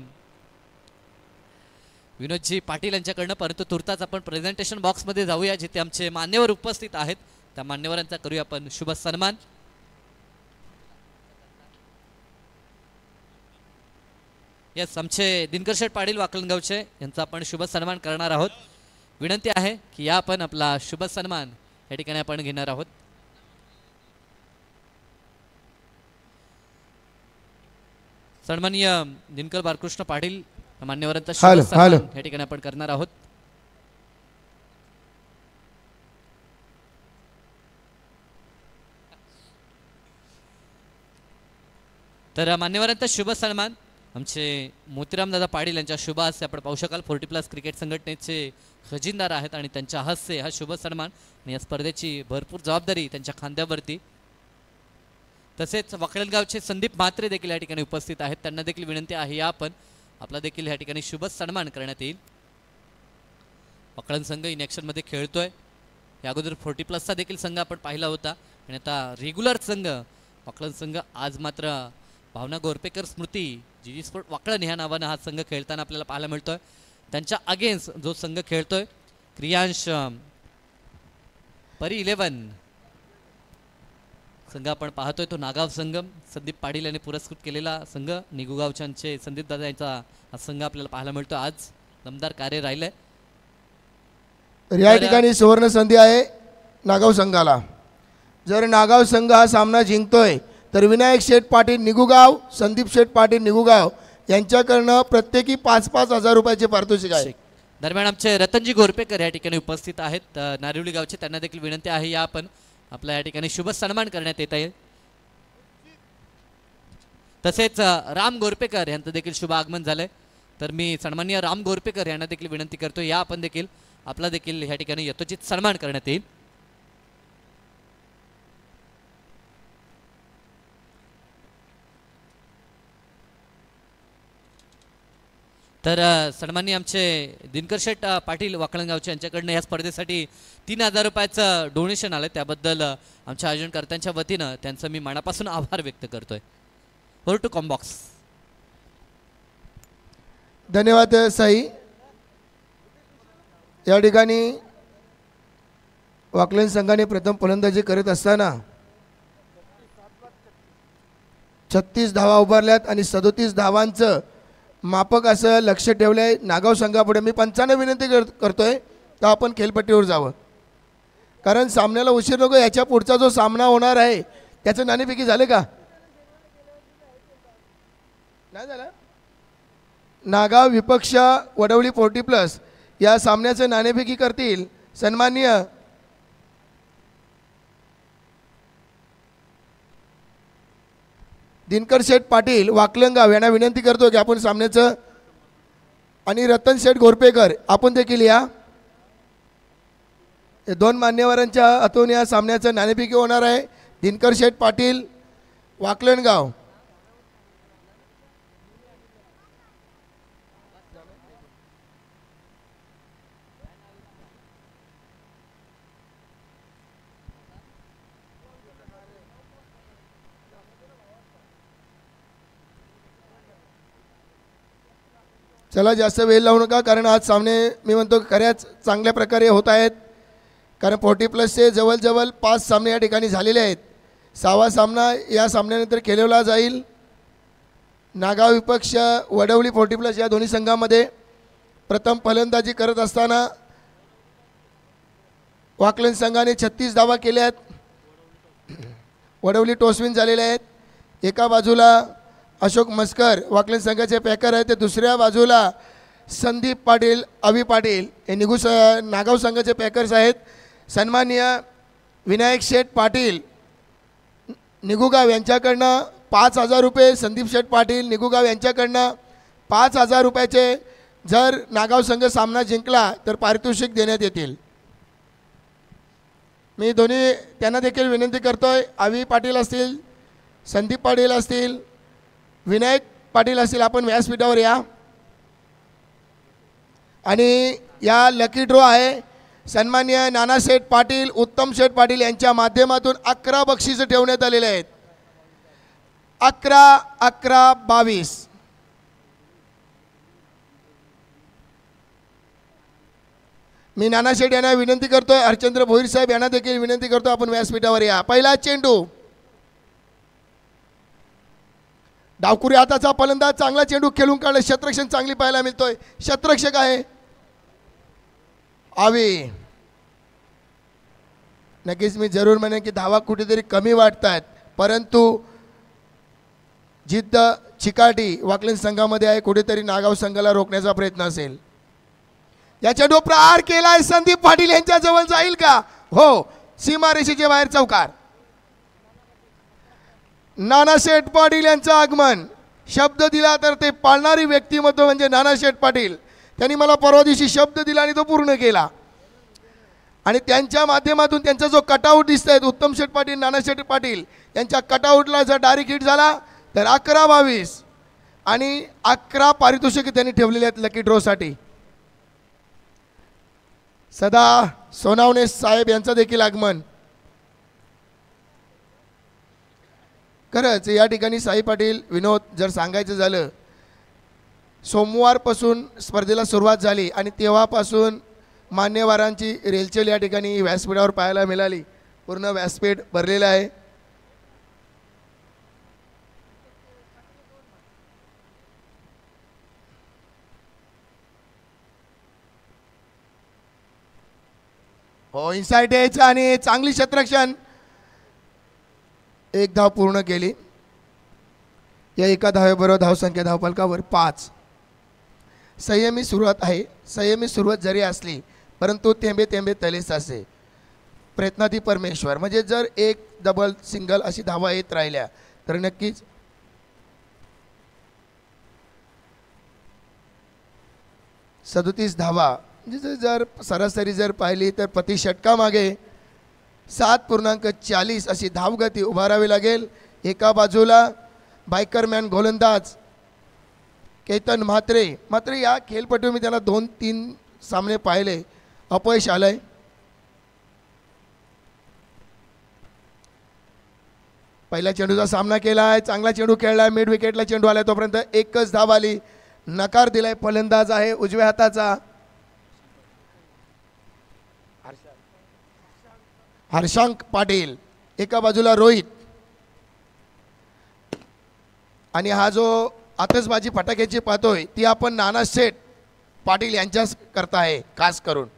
विनोदजी पाटील यांच्याकडनं. परंतु तुर्ताच आपण प्रेझेंटेशन बॉक्समध्ये जाऊया जिथे आमचे मान्यवर उपस्थित आहेत. त्या मान्यवरांचा करूया आपण शुभ सन्मान. यस, आमचे दिनकर शेठ पाटील वाकलगावचे यांचा आपण शुभ सन्मान करणार आहोत. विनंती आहे की या आपण आपला शुभ सन्मान या ठिकाणी आपण घेणार आहोत. सन्माननीय दिनकर बाळकृष्ण पाटील मान्यवरांचा शुभ सन्मान या ठिकाणी आपण करणार आहोत. तर मान्यवरांचा शुभ सन्मान आमचे मोतीराम दादा पाटील यांच्या शुभ हस्ते आपण पाहू शकाल. 40+ क्रिकेट संघटनेचे खजिनदार आहेत आणि त्यांच्या हस्ते हा शुभ सन्मान आणि या स्पर्धेची भरपूर जबाबदारी त्यांच्या खांद्यावरती. तसेच वाकळणगावचे संदीप म्हात्रे देखील या ठिकाणी उपस्थित आहेत. त्यांना देखील विनंती आहे या आपण आपला देखील या ठिकाणी शुभ सन्मान करण्यात येईल. वाकळण संघ इन ॲक्शनमध्ये खेळतोय. या अगोदर 40+ देखील संघ आपण पाहिला होता आणि आता रेग्युलर संघ वाकळण संघ आज मात्र भावना गोरपेकर स्मृती जी स्पोर्ट वाकळण ह्या नावानं हा संघ खेळताना आपल्याला पाहायला मिळतोय. त्यांच्या अगेन्स्ट जो संघ खेळतोय क्रियांश परी 11 संघ आपण पाहतोय तो नागाव संघम, संदीप पाटील यांनी पुरस्कृत केलेला संघ. निगुगावच्यांचे संदीप दादा यांचा हा संघ आपल्याला पाहायला मिळतो. आज दमदार कार्य राहिलंय. तर या ठिकाणी सुवर्ण संधी आहे नागाव संघाला. जर नागाव संघ हा सामना जिंकतोय तर विनायक शेठ पाटील निगुगाव, संदीप शेठ पाटील निगुगाव यांच्याकडनं प्रत्येकी 5-5 हजार रुपयाचे पारितोषिक आहे. दरम्यान आमचे रतनजी गोरपेकर या ठिकाणी उपस्थित आहेत नारिवली गावचे. त्यांना देखील विनंती आहे या आपण आपल्या या ठिकाणी शुभ सन्मान करण्यात येत आहे. तसेच राम गोरपेकर यांचं देखील शुभ आगमन झालंय. तर मी सन्माननीय राम गोरपेकर यांना देखील विनंती करतो या आपण देखील आपला देखील या ठिकाणी यथोचित सन्मान करण्यात येईल. तर सन्माननीय आमचे दिनकर शेठ पाटील वाकळणगावचे यांच्याकडनं या स्पर्धेसाठी 3000 रुपयाचं डोनेशन आलं. त्याबद्दल आमच्या आयोजनकर्त्यांच्या वतीनं त्यांचं मी मनापासून आभार व्यक्त करतोय. Over to combox. धन्यवाद साई. या ठिकाणी वाकलन संघाने प्रथम फलंदाजी करत असताना 36 धावा उभारल्यात आणि 37 धावांचं मापक असं लक्ष ठेवलं आहे नागाव संघापुढे. मी पंचांना विनंती करतोय तर आपण खेळपट्टीवर जावं, कारण सामन्याला उशीर नको. याच्या पुढचा जो सामना होणार आहे त्याचं नाणेफेकी झाले का? नाही झालं. नागाव विपक्ष वडवली 40+ या सामन्याचं नाणेफेकी करतील सन्माननीय दिनकर शेठ पाटील वाकलंगाव यांना विनंती करतो की आपण सामन्याचं, आणि रतन शेठ गोरपेकर आपण देखील या. हे दोन मान्यवरांच्या हातून या सामन्याचं नाणेफेकी होणार आहे. दिनकर शेठ पाटील वाकलणगाव. चला जास्त वेळ लावू नका, कारण आज सामने मी म्हणतो खऱ्याच चांगल्या प्रकारे होत आहेत. कारण 40+चे जवळजवळ 5 सामने या ठिकाणी झालेले आहेत. 6वा सामना या सामन्यानंतर खेळवला जाईल. नागाव विपक्ष वडवली 40+ या दोन्ही संघामध्ये प्रथम फलंदाजी करत असताना वाकलन संघाने 36 धावा केल्या आहेत. वडवली टॉसविन झालेले आहेत. एका बाजूला अशोक मस्कर वाकलन संघाचे पॅकर आहेत, ते दुसऱ्या बाजूला संदीप पाटील, अवी पाटील हे नागाव संघाचे पॅकर्स आहेत. सन्माननीय विनायक शेठ पाटील निगुगाव यांच्याकडनं 5000 रुपये, संदीप शेठ पाटील निगुगाव यांच्याकडनं 5000 रुपयाचे जर नागाव संघ सामना जिंकला तर पारितोषिक देण्यात येतील. मी दोन्ही त्यांना देखील विनंती करतोय, अवी पाटील असतील, संदीप पाटील असतील, विनायक पाटील असतील, आपण व्यासपीठावर या. आणि या लकी ड्रॉ आहे सन्माननीय नानाशेठ पाटील, उत्तम शेठ पाटील यांच्या माध्यमातून 11 बक्षीस ठेवण्यात आलेले आहेत. 11, 11, 22. मी नानाशेठ यांना विनंती करतोय, हरचंद्र भोईर साहेब यांना देखील विनंती करतो, आपण व्यासपीठावर या. पहिला चेंडू, डावकुरी हाताचा फलंदाज, चांगला चेंडू खेळून काढला. क्षेत्ररक्षण चांगली पाहायला मिळतोय. क्षेत्ररक्षक आहे आवी. नक्कीच मी जरूर म्हणेन की धावा कुठेतरी कमी वाटतात, परंतु जिद्द चिकाटी वाकलन संघामध्ये आहे. कुठेतरी नागाव संघाला रोखण्याचा प्रयत्न असेल. या चेंडू प्रहार केलाय, संदीप पाटील यांच्या जवळ जाईल का? हो, सीमारेषेच्या बाहेर चौकार. नानाशेठ पाटील यांचं आगमन. शब्द दिला तर ते पाळणारी व्यक्तिमत्व म्हणजे नानाशेठ पाटील. त्यांनी मला परवा दिवशी शब्द दिला आणि तो पूर्ण केला. आणि त्यांच्या माध्यमातून त्यांचा जो कटआउट दिसत आहे उत्तम शेठ पाटील, नानाशेठ पाटील यांच्या कटआउटला जर डायरेक्ट हिट झाला तर 11-22 आणि 11 पारितोषिके त्यांनी ठेवलेले आहेत लकी ड्रॉसाठी. सदा सोनावणे साहेब यांचं देखील आगमन. खरंच या ठिकाणी साई पाटील विनोद जर सांगायचं झालं, सोमवारपासून स्पर्धेला सुरुवात झाली आणि तेव्हापासून मान्यवरांची रेलचेल या ठिकाणी व्यासपीठावर पाहायला मिळाली. पूर्ण व्यासपीठ भरलेलं आहे. हो इनसाइड एज आणि चांगली क्षेत्ररक्षण. एक धाव पूर्ण केली. या एका धावेबरोबर धावसंख्या धावफलकावर 5. संयमी सुरुवात आहे. संयमी सुरुवात जरी असली परंतु थेंबे थेंबे तलेस असे. प्रयत्नाती परमेश्वर. म्हणजे जर एक डबल सिंगल अशी धावा येत राहिल्या तर नक्कीच 37 धावा म्हणजे जर सरासरी जर पाहिली तर प्रति षटकामागे 7.40 अशी धावगती उभारावी लागेल. एका बाजूला बायकरमॅन गोलंदाज केतन म्हात्रे. मात्र या खेळपटू मी त्याला 2-3 सामने पाहिले, अपयश आलंय. पहिल्या चेंडूचा सामना केला आहे, चांगला चेंडू खेळला, मिड विकेटला चेंडू आला, तोपर्यंत एकच धाव आली. नकार दिलाय फलंदाज आहे उजव्या हाताचा हर्षांक पाटील. एका बाजूला रोहित आणि हा जो आतषबाजी फटाक्याची पाहतोय ती आपण नाना शेठ पाटील यांच्याच करता आहे खास करून.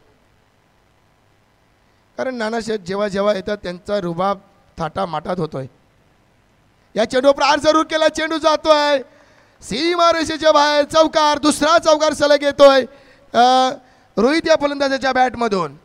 कारण नाना शेठ जेव्हा जेव्हा येतात त्यांचा रुबाब थाटा माटात होतोय. या चेंडू प्रहार जरूर केला, चेंडू जातोय सीमा रेषेच्या बाहेर. चौकार, दुसरा चौकार सलग येतोय रोहित या फलंदाजाच्या बॅटमधून.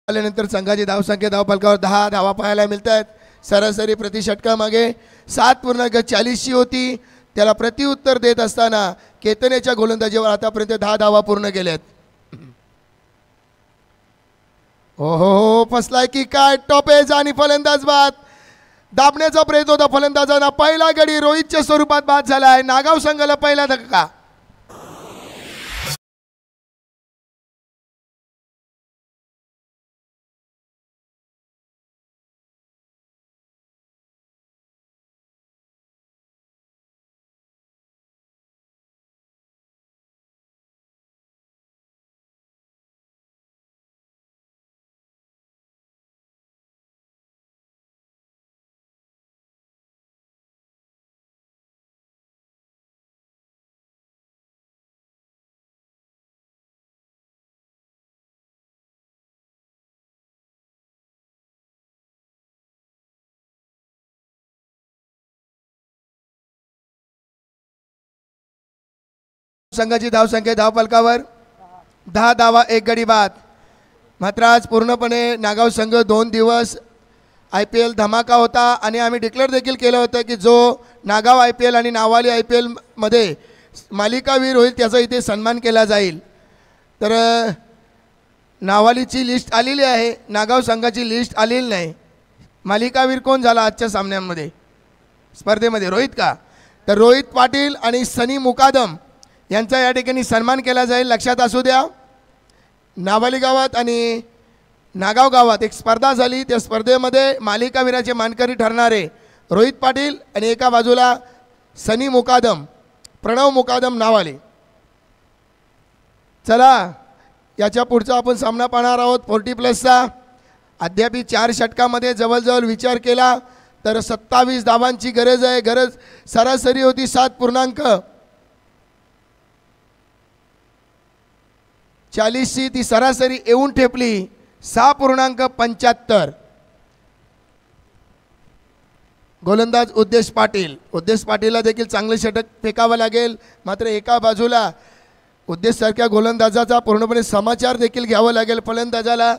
आल्यानंतर संघाची धावसंख्या धावफलकावर 10 धावा पाहायला मिळत आहेत. सरासरी प्रति षटकामागे 7.40 होती. त्याला प्रतिउत्तर देत असताना केतनेच्या गोलंदाजीवर आतापर्यंत 10 धावा पूर्ण केल्यात. हो हो हो फसलाय की काय. टॉपेज आणि फलंदाज बाद. दाबण्याचा प्रयत्न होता फलंदाजांना. पहिला गडी रोहितच्या स्वरूपात बाद झाला आहे. नागाव संघाला पहिला धक्का. संघाची धावसंख्या धावफलकावर 10 धावा 1 गडी बाद. मात्र आज पूर्णपणे नागाव संघ 2 दिवस IPL धमाका होता आणि आम्ही डिक्लेअर देखील केलं होतं की जो नागाव IPL आणि नावाली IPL मध्ये मालिकावीर होईल त्याचा इथे सन्मान केला जाईल. तर नावालीची लिस्ट आलेली आहे, नागाव संघाची लिस्ट आलेली नाही. मालिकावीर कोण झाला आजच्या सामन्यांमध्ये स्पर्धेमध्ये? रोहित का? तर रोहित पाटील आणि सनी मुकादम यांचा या ठिकाणी सन्मान केला जाईल. लक्षात असू द्या. नावाली गावात आणि नागाव गावात एक स्पर्धा झाली. त्या स्पर्धेमध्ये मालिकावीराचे मानकरी ठरणारे रोहित पाटील आणि एका बाजूला सनी मुकादम, प्रणव मुकादम नावाली. चला याच्या पुढचा आपण सामना पाहणार आहोत 40+चा. अद्याप 4 षटकामध्ये जवळजवळ विचार केला तर 27 धावांची गरज आहे. गरज सरासरी होती 7.40 ती सरासरी येऊन ठेपली 6.75. गोलंदाज उद्देश पाटील. उद्देश पाटीलला देखील चांगले षटक फेकावं लागेल. मात्र एका बाजूला उद्देश सारख्या गोलंदाजाचा पूर्णपणे समाचार देखील घ्यावा लागेल फलंदाजाला.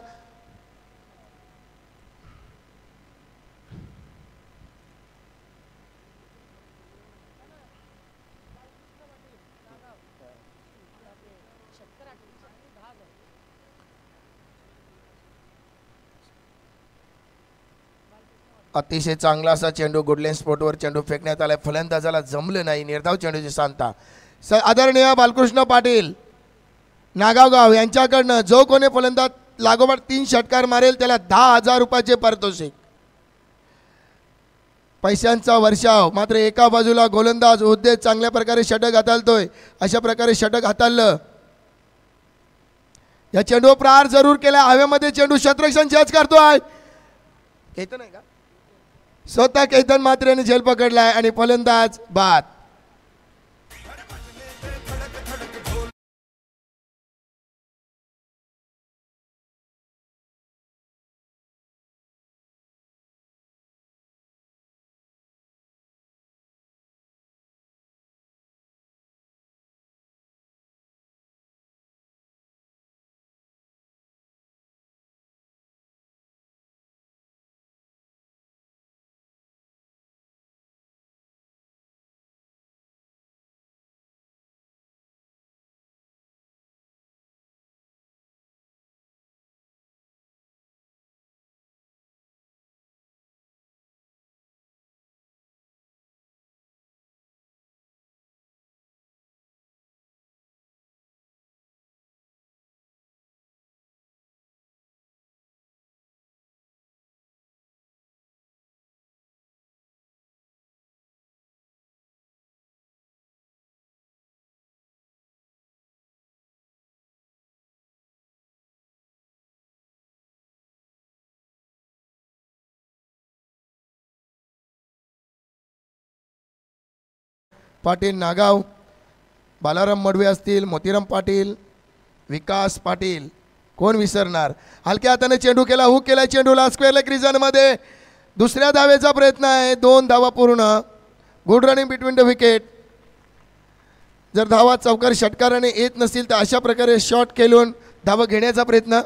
अतिशय चांगला असा चेंडू गुडलेन स्पॉटवर चेंडू फेकण्यात आला. फलंदाजाला जमलं नाही. निर्धाव चेंडूची सांगता आदरणीय बालकृष्ण पाटील नागाव गाव यांच्याकडनं जो कोणी फलंदाज लागोपाठ 3 षटकार मारेल त्याला 10,000 रुपयाचे पारितोषिक. पैशांचा वर्षाव. मात्र एका बाजूला गोलंदाज उद्देश चांगल्या प्रकारे षटक हाताळतोय. अशा प्रकारे षटक हाताळलं या चेंडूवर प्रहार जरूर केला, हवेमध्ये चेंडू शतरक्षण जज करतोय. केतन आहे का? स्वतः केतन मात्र याने झेल पकडलाय आणि फलंदाज बाद. पाटील नागाव, बालाराम मडवे असतील, मोतीराम पाटील, विकास पाटील, कोण विसरणार. हलक्या हाताने चेंडू केला, हुक केला चेंडूला स्क्वेअर लेग रिजनमध्ये. दुसऱ्या धावेचा प्रयत्न आहे, 2 धावा पूर्ण. Good running between the wicket. जर धावा चौकार षटकाराने येत नसतील तर अशा प्रकारे शॉट खेळून धावा घेण्याचा प्रयत्न.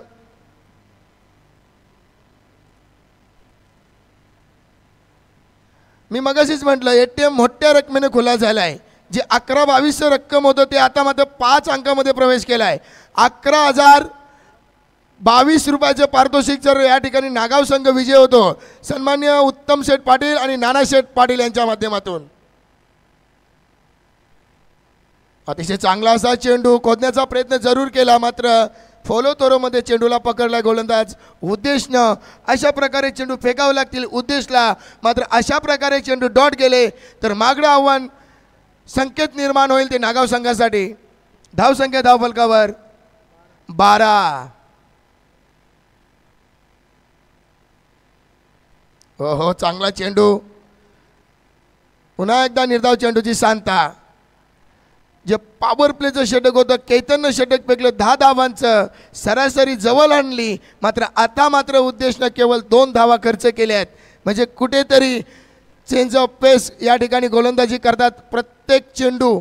मी मगाशीच म्हटलं ATM मोठ्या रकमेने खुला झाला आहे. जे 11-22 रक्कम होतं ते आता मात्र 5 अंकामध्ये प्रवेश केला आहे. 11,022 रुपयाचे पारितोषिक जर या ठिकाणी नागाव संघ विजय होतो सन्मान्य उत्तम शेठ पाटील आणि नाना शेठ पाटील यांच्या माध्यमातून. अतिशय चांगला असा चेंडू खोदण्याचा प्रयत्न जरूर केला, मात्र फॉलो तोरोमध्ये चेंडूला पकडला गोलंदाज उद्देशनं. अशा प्रकारे चेंडू फेकावे लागतील उद्देशला, मात्र अशा प्रकारे चेंडू डॉट गेले तर मागणं आव्हान संकेत निर्माण होईल ते नागाव संघासाठी. धावसंख्या धावफलकावर 12. हो चांगला चेंडू. पुन्हा एकदा निर्धाव चेंडूची सांगता. जे पॉवर प्लेचं षटक होतं केतननं षटक फेकलं, 10 धावांचं सरासरी जवळ आणली, मात्र आता मात्र उद्देशनं केवळ 2 धावा खर्च केल्या आहेत. म्हणजे कुठेतरी चेंज ऑफ पेस या ठिकाणी गोलंदाजी करतात. प्रत्येक चेंडू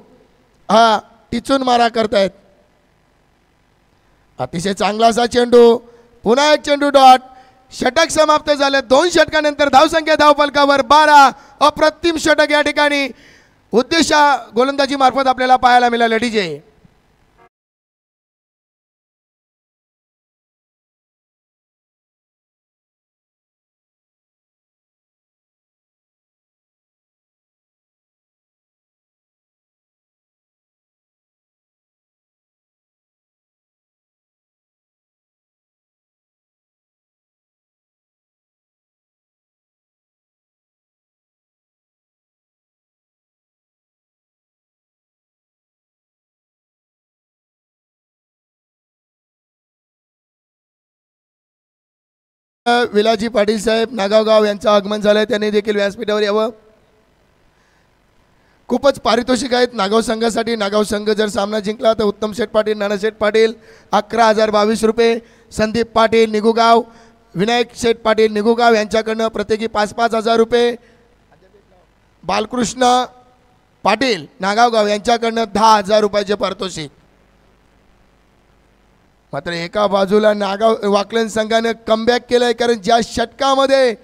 हा टिचून मारा करतायत. अतिशय चांगला असा चेंडू. पुन्हा एक चेंडू डॉट. षटक समाप्त झाले. 2 षटकानंतर धावसंख्या धावफलकावर 12. अप्रतिम षटक या ठिकाणी उद्देशा गोलंदाजी मार्फत आपल्याला पाहायला मिळालं. डीजे विलाजी पाटील साहेब नागाव गाव यांचं आगमन झालंय, त्यांनी देखील व्यासपीठावर यावं. खूपच पारितोषिक आहेत नागाव संघासाठी. नागाव संघ जर सामना जिंकला तर उत्तम शेठ पाटील, नानाशेठ पाटील 11,022 रुपये, संदीप पाटील निगुगाव, विनायक शेठ पाटील निगुगाव यांच्याकडनं प्रत्येकी 5-5 हजार रुपये, बालकृष्ण पाटील नागाव गाव यांच्याकडनं 10,000 रुपयाचे पारितोषिक. मात्र एका बाजूला नागाव वाकलन संघाने कमबॅक केलंय, कारण ज्या षटकामध्ये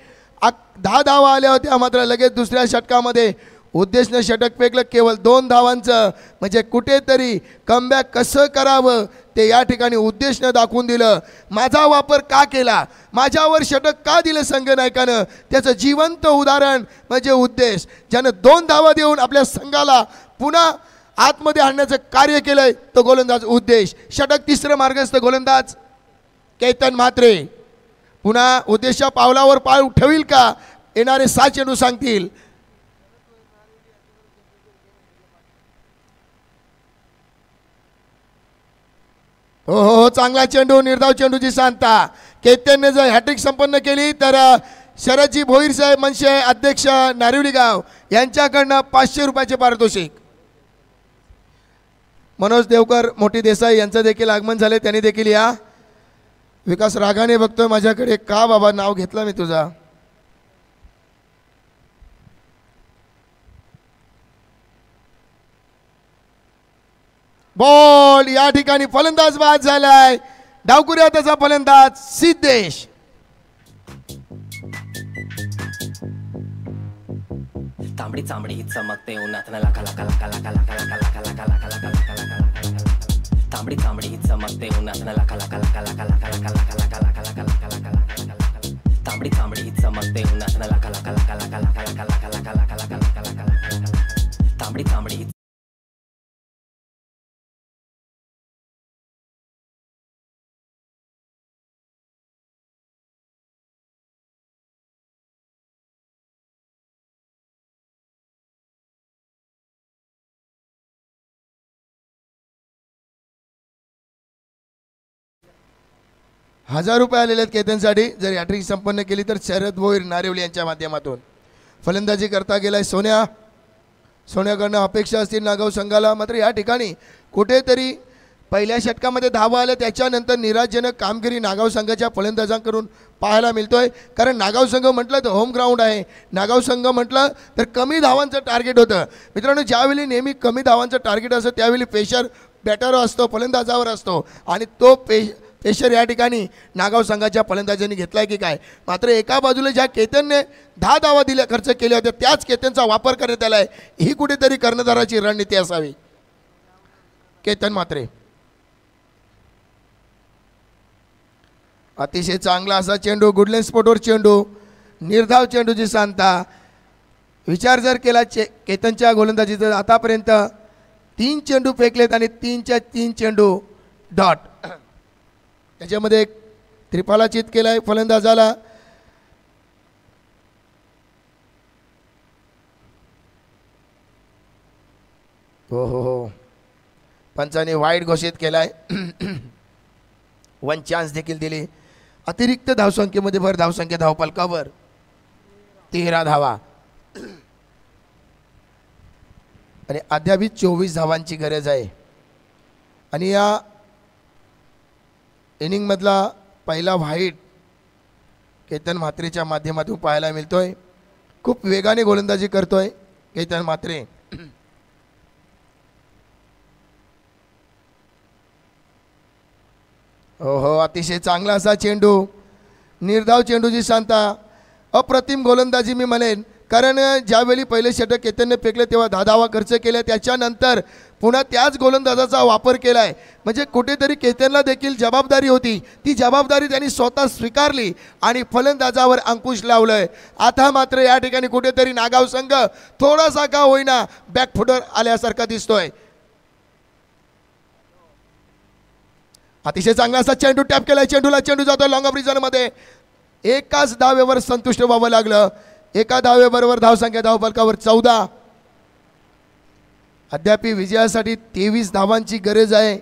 10 धावा आल्या होत्या मात्र लगेच दुसऱ्या षटकामध्ये उद्देशनं षटक फेकलं केवळ 2 धावांचं. म्हणजे कुठेतरी कमबॅक कसं करावं ते या ठिकाणी उद्देशनं दाखवून दिलं. माझा वापर का केला, माझ्यावर षटक का दिलं संघ नायकानं, त्याचं जिवंत उदाहरण म्हणजे उद्देश, ज्यानं 2 धावा देऊन आपल्या संघाला पुन्हा आतमध्ये आणण्याचं कार्य केलंय तो गोलंदाज उद्देश. षटक 3रं मार्गस्थ गोलंदाज केतन म्हात्रे. पुन्हा उद्देशच्या पावलावर पाय ठेवील का, येणारे 7 चेंडू सांगतील. हो हो हो, चांगला चेंडू, निर्धाव चेंडूची सांगता. केतनने जर हॅट्रिक संपन्न केली तर शरदजी भोईर साहेब मनसे अध्यक्ष नारिवली गाव यांच्याकडनं 500 रुपयाचे पारितोषिक. मनोज देवकर मोठी देसाई यांचं देखील आगमन झाले. त्यांनी देखील या. विकास रागाने बघतोय माझ्याकडे. का बाबा नाव घेतलं मी तुझा. बॉल या ठिकाणी फलंदाज बाद झालाय. डावकुऱ्या त्याचा फलंदाज सिद्धेश. तांबडी चांबडी चमकते उन्हात लाका लाका लाका लाका लाका लाका लाका लाका लाका लाका लाका लाका लाका. तांबडी चांबडी चमकते उन्हात लाका लाका लाका लाका लाका लाका लाका लाका लाका लाका लाका लाका लाका. तांबडी चांबडी चमकते उन्हात लाका लाका लाका लाका लाका लाका लाका लाका लाका लाका लाका लाका लाका. तांबडी चांबडी ₹1000 आलेले आहेत केतनसाठी. जर हॅट्रिक संपन्न केली तर शरद भोईर नारिवली यांच्या माध्यमातून. फलंदाजी करता गेलाय सोन्या. सोन्याकडनं अपेक्षा असतील नागाव संघाला. मात्र या ठिकाणी कुठेतरी पहिल्या षटकामध्ये धावा आल्या त्याच्यानंतर निराशजनक कामगिरी नागाव संघाच्या फलंदाजांकडून पाहायला मिळतोय. कारण नागाव संघ म्हटलं तर होम ग्राउंड आहे. नागाव संघ म्हटलं तर कमी धावांचं टार्गेट होतं. मित्रांनो, ज्यावेळी नेहमी कमी धावांचं टार्गेट असतं त्यावेळी प्रेशर बॅटरवर असतो, फलंदाजावर असतो. आणि तो पेशर या ठिकाणी नागाव संघाच्या फलंदाजांनी घेतलाय की काय. मात्र एका बाजूला ज्या केतनने 10 धावा दिल्या खर्च केल्या होत्या त्याच केतनचा वापर करण्यात आलाय. ही कुठेतरी कर्णधाराची रणनीती असावी. केतन मात्रे अतिशय चांगला असा चेंडू, गुडलेन स्पॉटवर चेंडू, निर्धाव चेंडूची सांगता. विचार जर केला केतनच्या गोलंदाजीचा आतापर्यंत 3 चेंडू फेकलेत आणि 3च्या 3 चेंडू डॉट. त्याच्यामध्ये एक त्रिफलाचित केलाय फलंदाजाला. हो हो हो, पंचाने वाईट घोषित केलाय. 1 चान्स देखील दिली. अतिरिक्त धावसंख्येमध्ये भर धावसंख्या धावफलकावर 13 धावा आणि अद्याप 24 धावांची गरज आहे. आणि या इनिंगमधला पहिला व्हाईट केतन म्हात्रेच्या माध्यमातून पाहायला मिळतोय. खूप वेगाने गोलंदाजी करतोय केतन म्हात्रे. हो हो, अतिशय चांगला असा चेंडू, निर्धाव चेंडूची सांगता. अप्रतिम गोलंदाजी मी म्हणेन. कारण ज्यावेळी पहिले षटक केतनने फेकले तेव्हा 10 धावा खर्च केल्या. त्याच्यानंतर पुन्हा त्याच गोलंदाजाचा वापर केलाय. म्हणजे कुठेतरी केतनला देखील जबाबदारी होती. ती जबाबदारी त्यांनी स्वतः स्वीकारली आणि फलंदाजावर अंकुश लावलंय. आता मात्र या ठिकाणी कुठेतरी नागाव संघ थोडासा का होईना बॅकफुटर आल्यासारखा दिसतोय. अतिशय चांगला असा चेंडू टॅप केलाय. चेंडू जातो लॉंग ऑफ रिझनमध्ये. एकाच धावेवर संतुष्ट व्हावं लागलं. एका धावेबरोबर धावसंख्या धावफलकावर 14. अद्याप विजयासाठी 23 धावांची गरज आहे.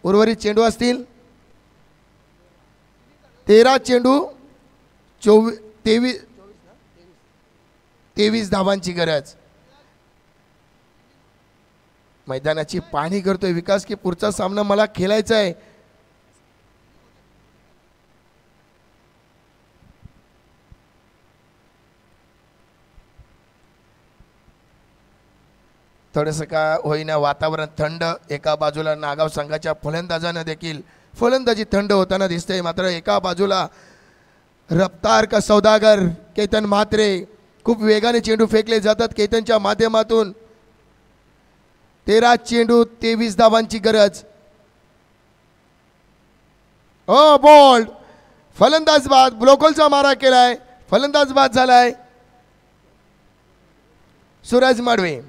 उर्वरित चेंडू असतील 13 चेंडू 23 धावांची गरज. मैदानाची पाहणी करतोय विकास की पुढचा सामना मला खेळायचा आहे. थोडंसं का होईना वातावरण थंड. एका बाजूला नागाव संघाच्या फलंदाजांना देखील फलंदाजी थंड होताना दिसते. मात्र एका बाजूला रफ्तार का सौदागर केतन म्हात्रे. खूप वेगाने चेंडू फेकले जातात केतनच्या माध्यमातून. 13 चेंडू 23 धावांची गरज. ओ बॉल, फलंदाज बाद. ब्लोकलचा मारा केलाय. फलंदाज बाद झालाय सूरज माडवे.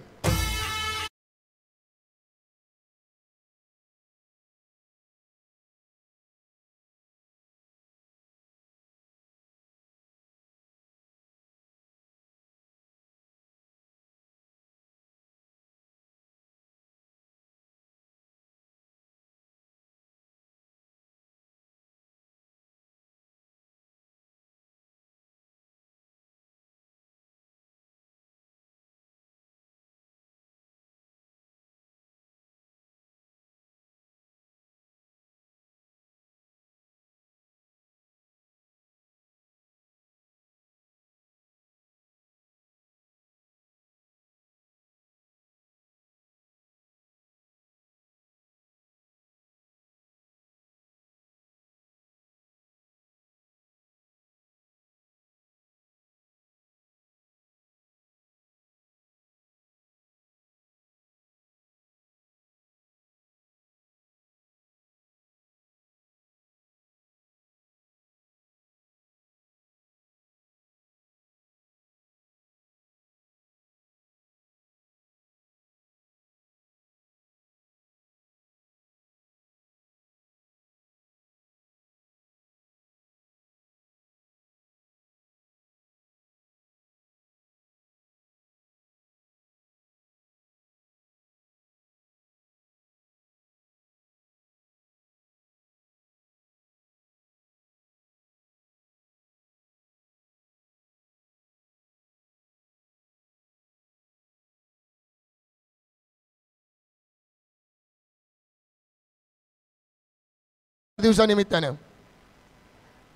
दिवसानिमित्तानं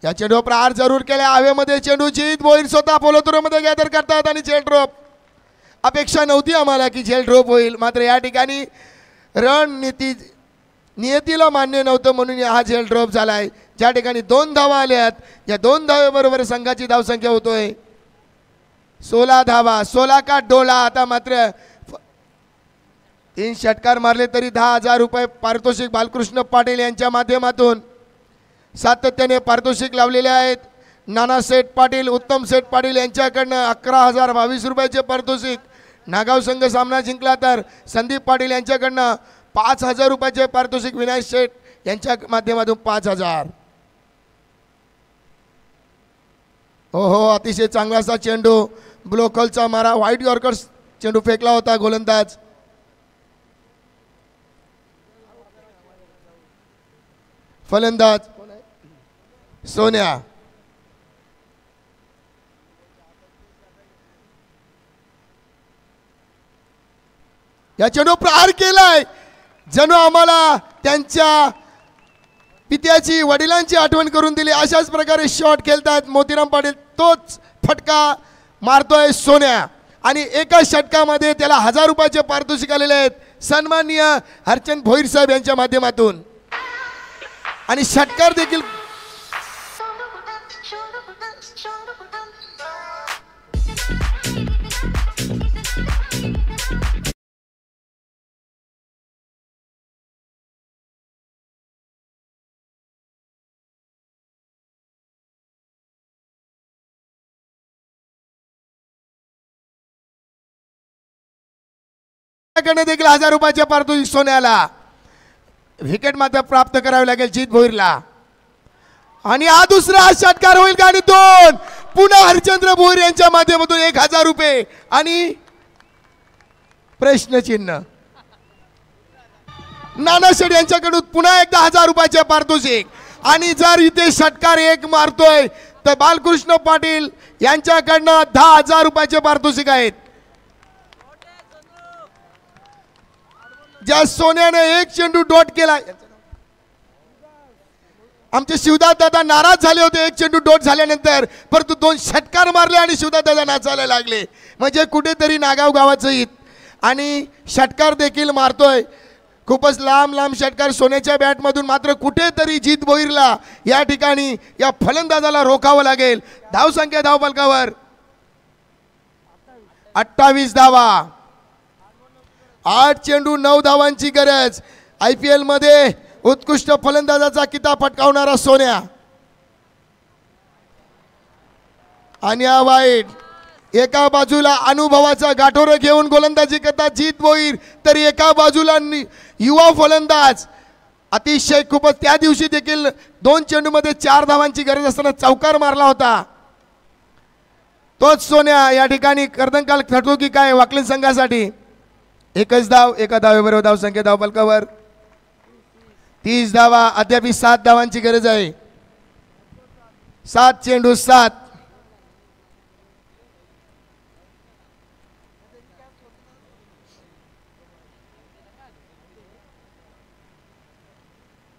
या चेंडू प्रहार जरूर केला हवेमध्ये चेंडू जीत भोईर स्वतः पोलोतुरामध्ये गॅदर करतात आणि झेल ड्रॉप अपेक्षा नव्हती आम्हाला की झेल ड्रॉप होईल मात्र या ठिकाणी रणनीती नियतीला मान्य नव्हतं म्हणून हा झेल ड्रॉप झालाय ज्या ठिकाणी 2 धावा आल्यात या 2 धावेबरोबर संघाची धावसंख्या होतोय 16 धावा 16 का डोला आता मात्र 3 षटकार मारले तरी 10,000 रुपये पारितोषिक बालकृष्ण पाटील यांच्या माध्यमातून सातत्याने पारितोषिक लावलेले आहेत नाना सेठ पाटील उत्तम सेठ पाटील यांच्याकडनं 11,022 रुपयाचे पारितोषिक नागाव संघ सामना जिंकला तर संदीप पाटील यांच्याकडनं 5,000 रुपयाचे पारितोषिक विनायक शेठ यांच्या माध्यमातून 5,000 हो अतिशय चांगला असा चेंडू ब्लोकलचा मारा व्हाईट यॉर्कर चेंडू फेकला होता गोलंदाज फलंदाज सोन्या या चेंडू प्रहार केलाय जणू आम्हाला त्यांच्या पित्याची वडिलांची आठवण करून दिली अशाच प्रकारे शॉट खेळतात मोतीराम पाटील तोच फटका मारतोय सोन्या आणि एका षटकामध्ये त्याला 1,000 रुपयाचे पारितोषिक आलेले आहेत सन्माननीय हरचंद भोईर साहेब यांच्या माध्यमातून आणि षटकार देखील देखील 1,000 रुपयाचे पारितोषिक सोन्याला विकेट मात्र प्राप्त करावे लागेल जीत भोईरला आणि हा दुसरा षटकार होईल का आणि 2 पुन्हा हरचंद्र भोईर यांच्या माध्यमातून 1,000 रुपये आणि प्रश्नचिन्ह नाना शेठ यांच्याकडून पुन्हा एकदा 1,000 रुपयाचे पारितोषिक आणि जर इथे षटकार 1 मारतोय तर बालकृष्ण पाटील यांच्याकडनं 10,000 रुपयाचे पारितोषिक आहेत ज्या सोन्याने 1 चेंडू डॉट केला आमचे शिवदास दादा नाराज झाले होते 1 चेंडू डॉट झाल्यानंतर परंतु 2 षटकार मारले आणि शिवदास दादा नाचायला लागले म्हणजे कुठेतरी नागाव गावाचं हित आणि षटकार देखील मारतोय खूपच लांब षटकार सोन्याच्या बॅटमधून मात्र कुठेतरी जीत भोईरला या ठिकाणी या फलंदाजाला रोखावं लागेल धावसंख्या धावफलकावर 28 धावा 8 चेंडू 9 धावांची गरज IPL मध्ये उत्कृष्ट फलंदाजाचा किताब पटकावणारा सोन्या आणि हा वाईट एका बाजूला अनुभवाचा गाठोरं घेऊन गोलंदाजी करतात जीत भोईर तर एका बाजूला युवा फलंदाज अतिशय खूपच त्या दिवशी देखील 2 चेंडूमध्ये 4 धावांची गरज असताना चौकार मारला होता तोच सोन्या या ठिकाणी कर्दंकाल ठरतो की काय वाकलिंग संघासाठी एकच धाव एका धावेबरोबर धावसंख्या धावफलकावर 30 धावा अद्याप 7 धावांची गरज आहे 7 चेंडू 7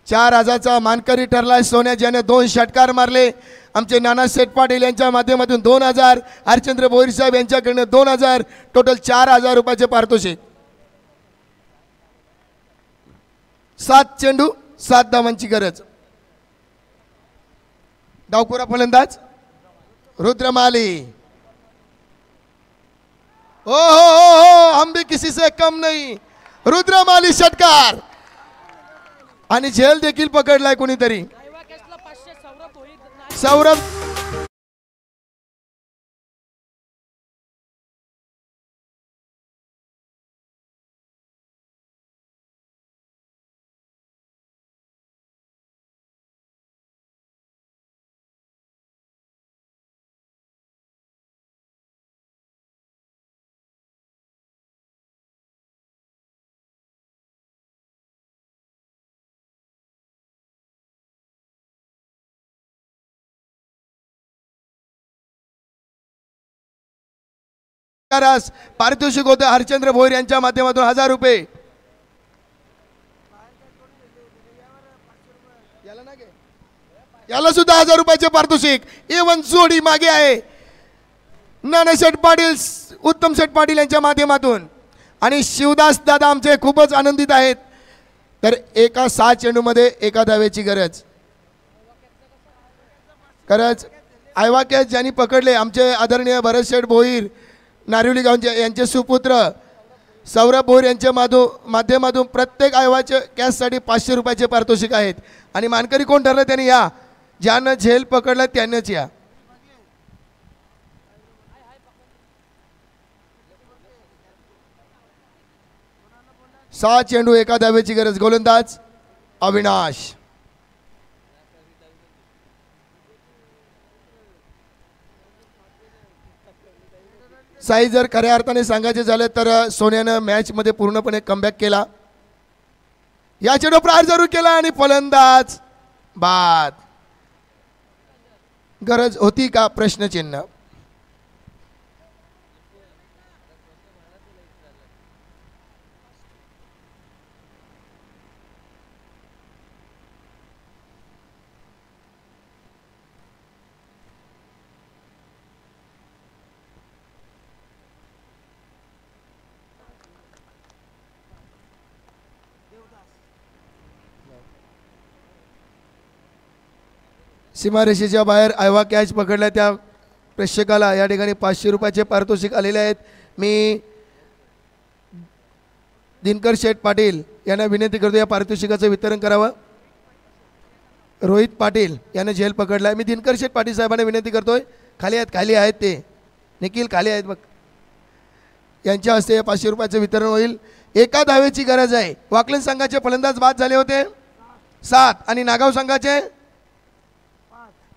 4,000चा मानकरी ठरलाय सोन्या ज्याने 2 षटकार मारले आमचे नाना सेठ पाटील यांच्या माध्यमातून 2,000 हरचंद्र भोईर साहेब यांच्याकडनं 2,000 टोटल 4,000 रुपयाचे पारितोषिक 7 चेंडू 7 धावांची गरज डावखोरा फलंदाज रुद्रमाली हो हम भी किसी से कम नहीं रुद्रमाली षटकार आणि झेल देखील पकडलाय कोणीतरी सौरभ पारितोषिक होते हरचंद्र भोईर यांच्या माध्यमातून 1,000 रुपये याला सुद्धा 1000 रुपयाचे पारितोषिक. इवन जोडी मागे आहे नानाशेठ पाटील, उत्तम शेठ पाटील यांच्या माध्यमातून. आणि शिवदास दादा आमचे खूपच आनंदित आहेत. तर एका 6 चेंडूमध्ये एका धावेची गरज. खरंच आयवा कॅच ज्यांनी पकडले आमचे आदरणीय भरत शेठ भोईर नारिवली गावचे, यांचे सुपुत्र सौरभ भोईर यांच्या माध्यमातून प्रत्येक आयवाच्या कॅचसाठी 500 रुपयाचे पारितोषिक आहेत. आणि मानकरी कोण ठरलं त्यांनी या, ज्यानं झेल पकडलं त्यांनाच या. सहा चेंडू एका धावेची गरज. गोलंदाज अविनाश. साई जर खऱ्या अर्थाने सांगायचे झाले तर सोन्यानं मॅच मध्ये पूर्णपणे कमबॅक केला. या चेंडू प्रहार जरूर केला आणि फलंदाज बाद. गरज होती का प्रश्नचिन्ह. सीमारेषेच्या बाहेर आयवा कॅच पकडल्या त्या प्रेक्षकाला या ठिकाणी 500 रुपयाचे पारितोषिक आलेले आहेत. मी दिनकर शेठ पाटील यांना विनंती करतो या पारितोषिकाचं वितरण करावं. रोहित पाटील याने झेल पकडला. मी दिनकर शेठ पाटील साहेबांना विनंती करतोय, खाली आहेत ते निखिल खाली आहेत बघ, यांच्या हस्ते 500 रुपयाचं वितरण होईल. एका धावेची गरज आहे. वाकलन संघाचे फलंदाज बाद झाले होते 7 आणि नागाव संघाचे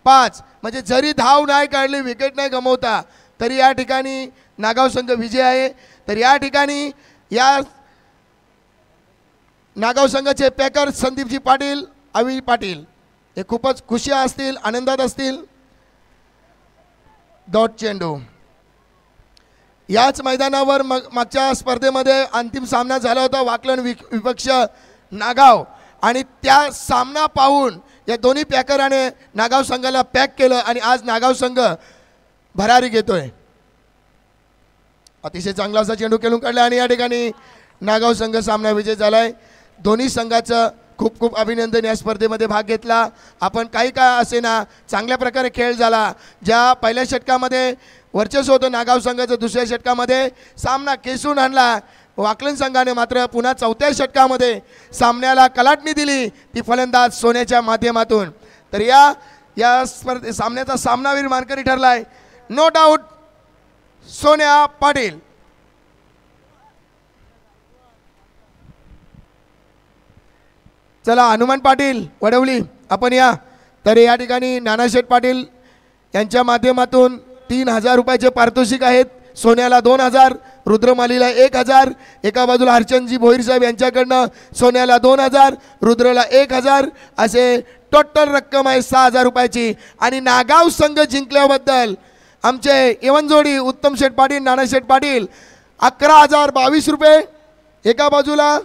5. म्हणजे जरी धाव नाही काढली, विकेट नाही गमवता, तरी या ठिकाणी नागाव संघ विजय आहे. तर या ठिकाणी या नागाव संघाचे पॅकर संदीपजी पाटील, अवी पाटील हे खूपच खुशी असतील, आनंदात असतील. डॉट चेंडू. याच मैदानावर मागच्या स्पर्धेमध्ये अंतिम सामना झाला होता वाकलन विपक्ष नागाव, आणि त्या सामना पाहून या दोन्ही पॅकराने नागाव संघाला पॅक केलं आणि आज नागाव संघ भरारी घेतोय. अतिशय चांगला असा चेंडू खेळून काढला आणि या ठिकाणी नागाव संघ सामना विजय झालाय. दोन्ही संघाचं खूप खूप अभिनंदन. या स्पर्धेमध्ये भाग घेतला आपण, काही का असे ना चांगल्या प्रकारे खेळ झाला. ज्या पहिल्या षटकामध्ये वर्चस्व होतं नागाव संघाचं, दुसऱ्या षटकामध्ये सामना खेचून आणला वाकलन संघाने. मात्र पुन्हा चौथ्या षटकामध्ये सामन्याला कलाटणी दिली ती फलंदाज सोन्याच्या माध्यमातून. तर या सामन्याचा सामनावीर मानकरी ठरलाय नो डाऊट सोन्या पाटील. चला हनुमान पाटील वडवली आपण या. तर या ठिकाणी नानाशेठ पाटील यांच्या माध्यमातून 3000 रुपयाचे पारितोषिक आहेत. सोन्याला 2000, रुद्रमालीला 1000. एका बाजूला हरचंदजी भोईर साहेब यांच्याकडनं सोन्याला 2000, रुद्रला 1000 असे टोटल रक्कम आहे 6000 रुपयाची. आणि नागाव संघ जिंकल्याबद्दल आमचे एवन जोडी उत्तम शेठ पाटील, नानाशेठ पाटील 11022 रुपये. एका बाजूला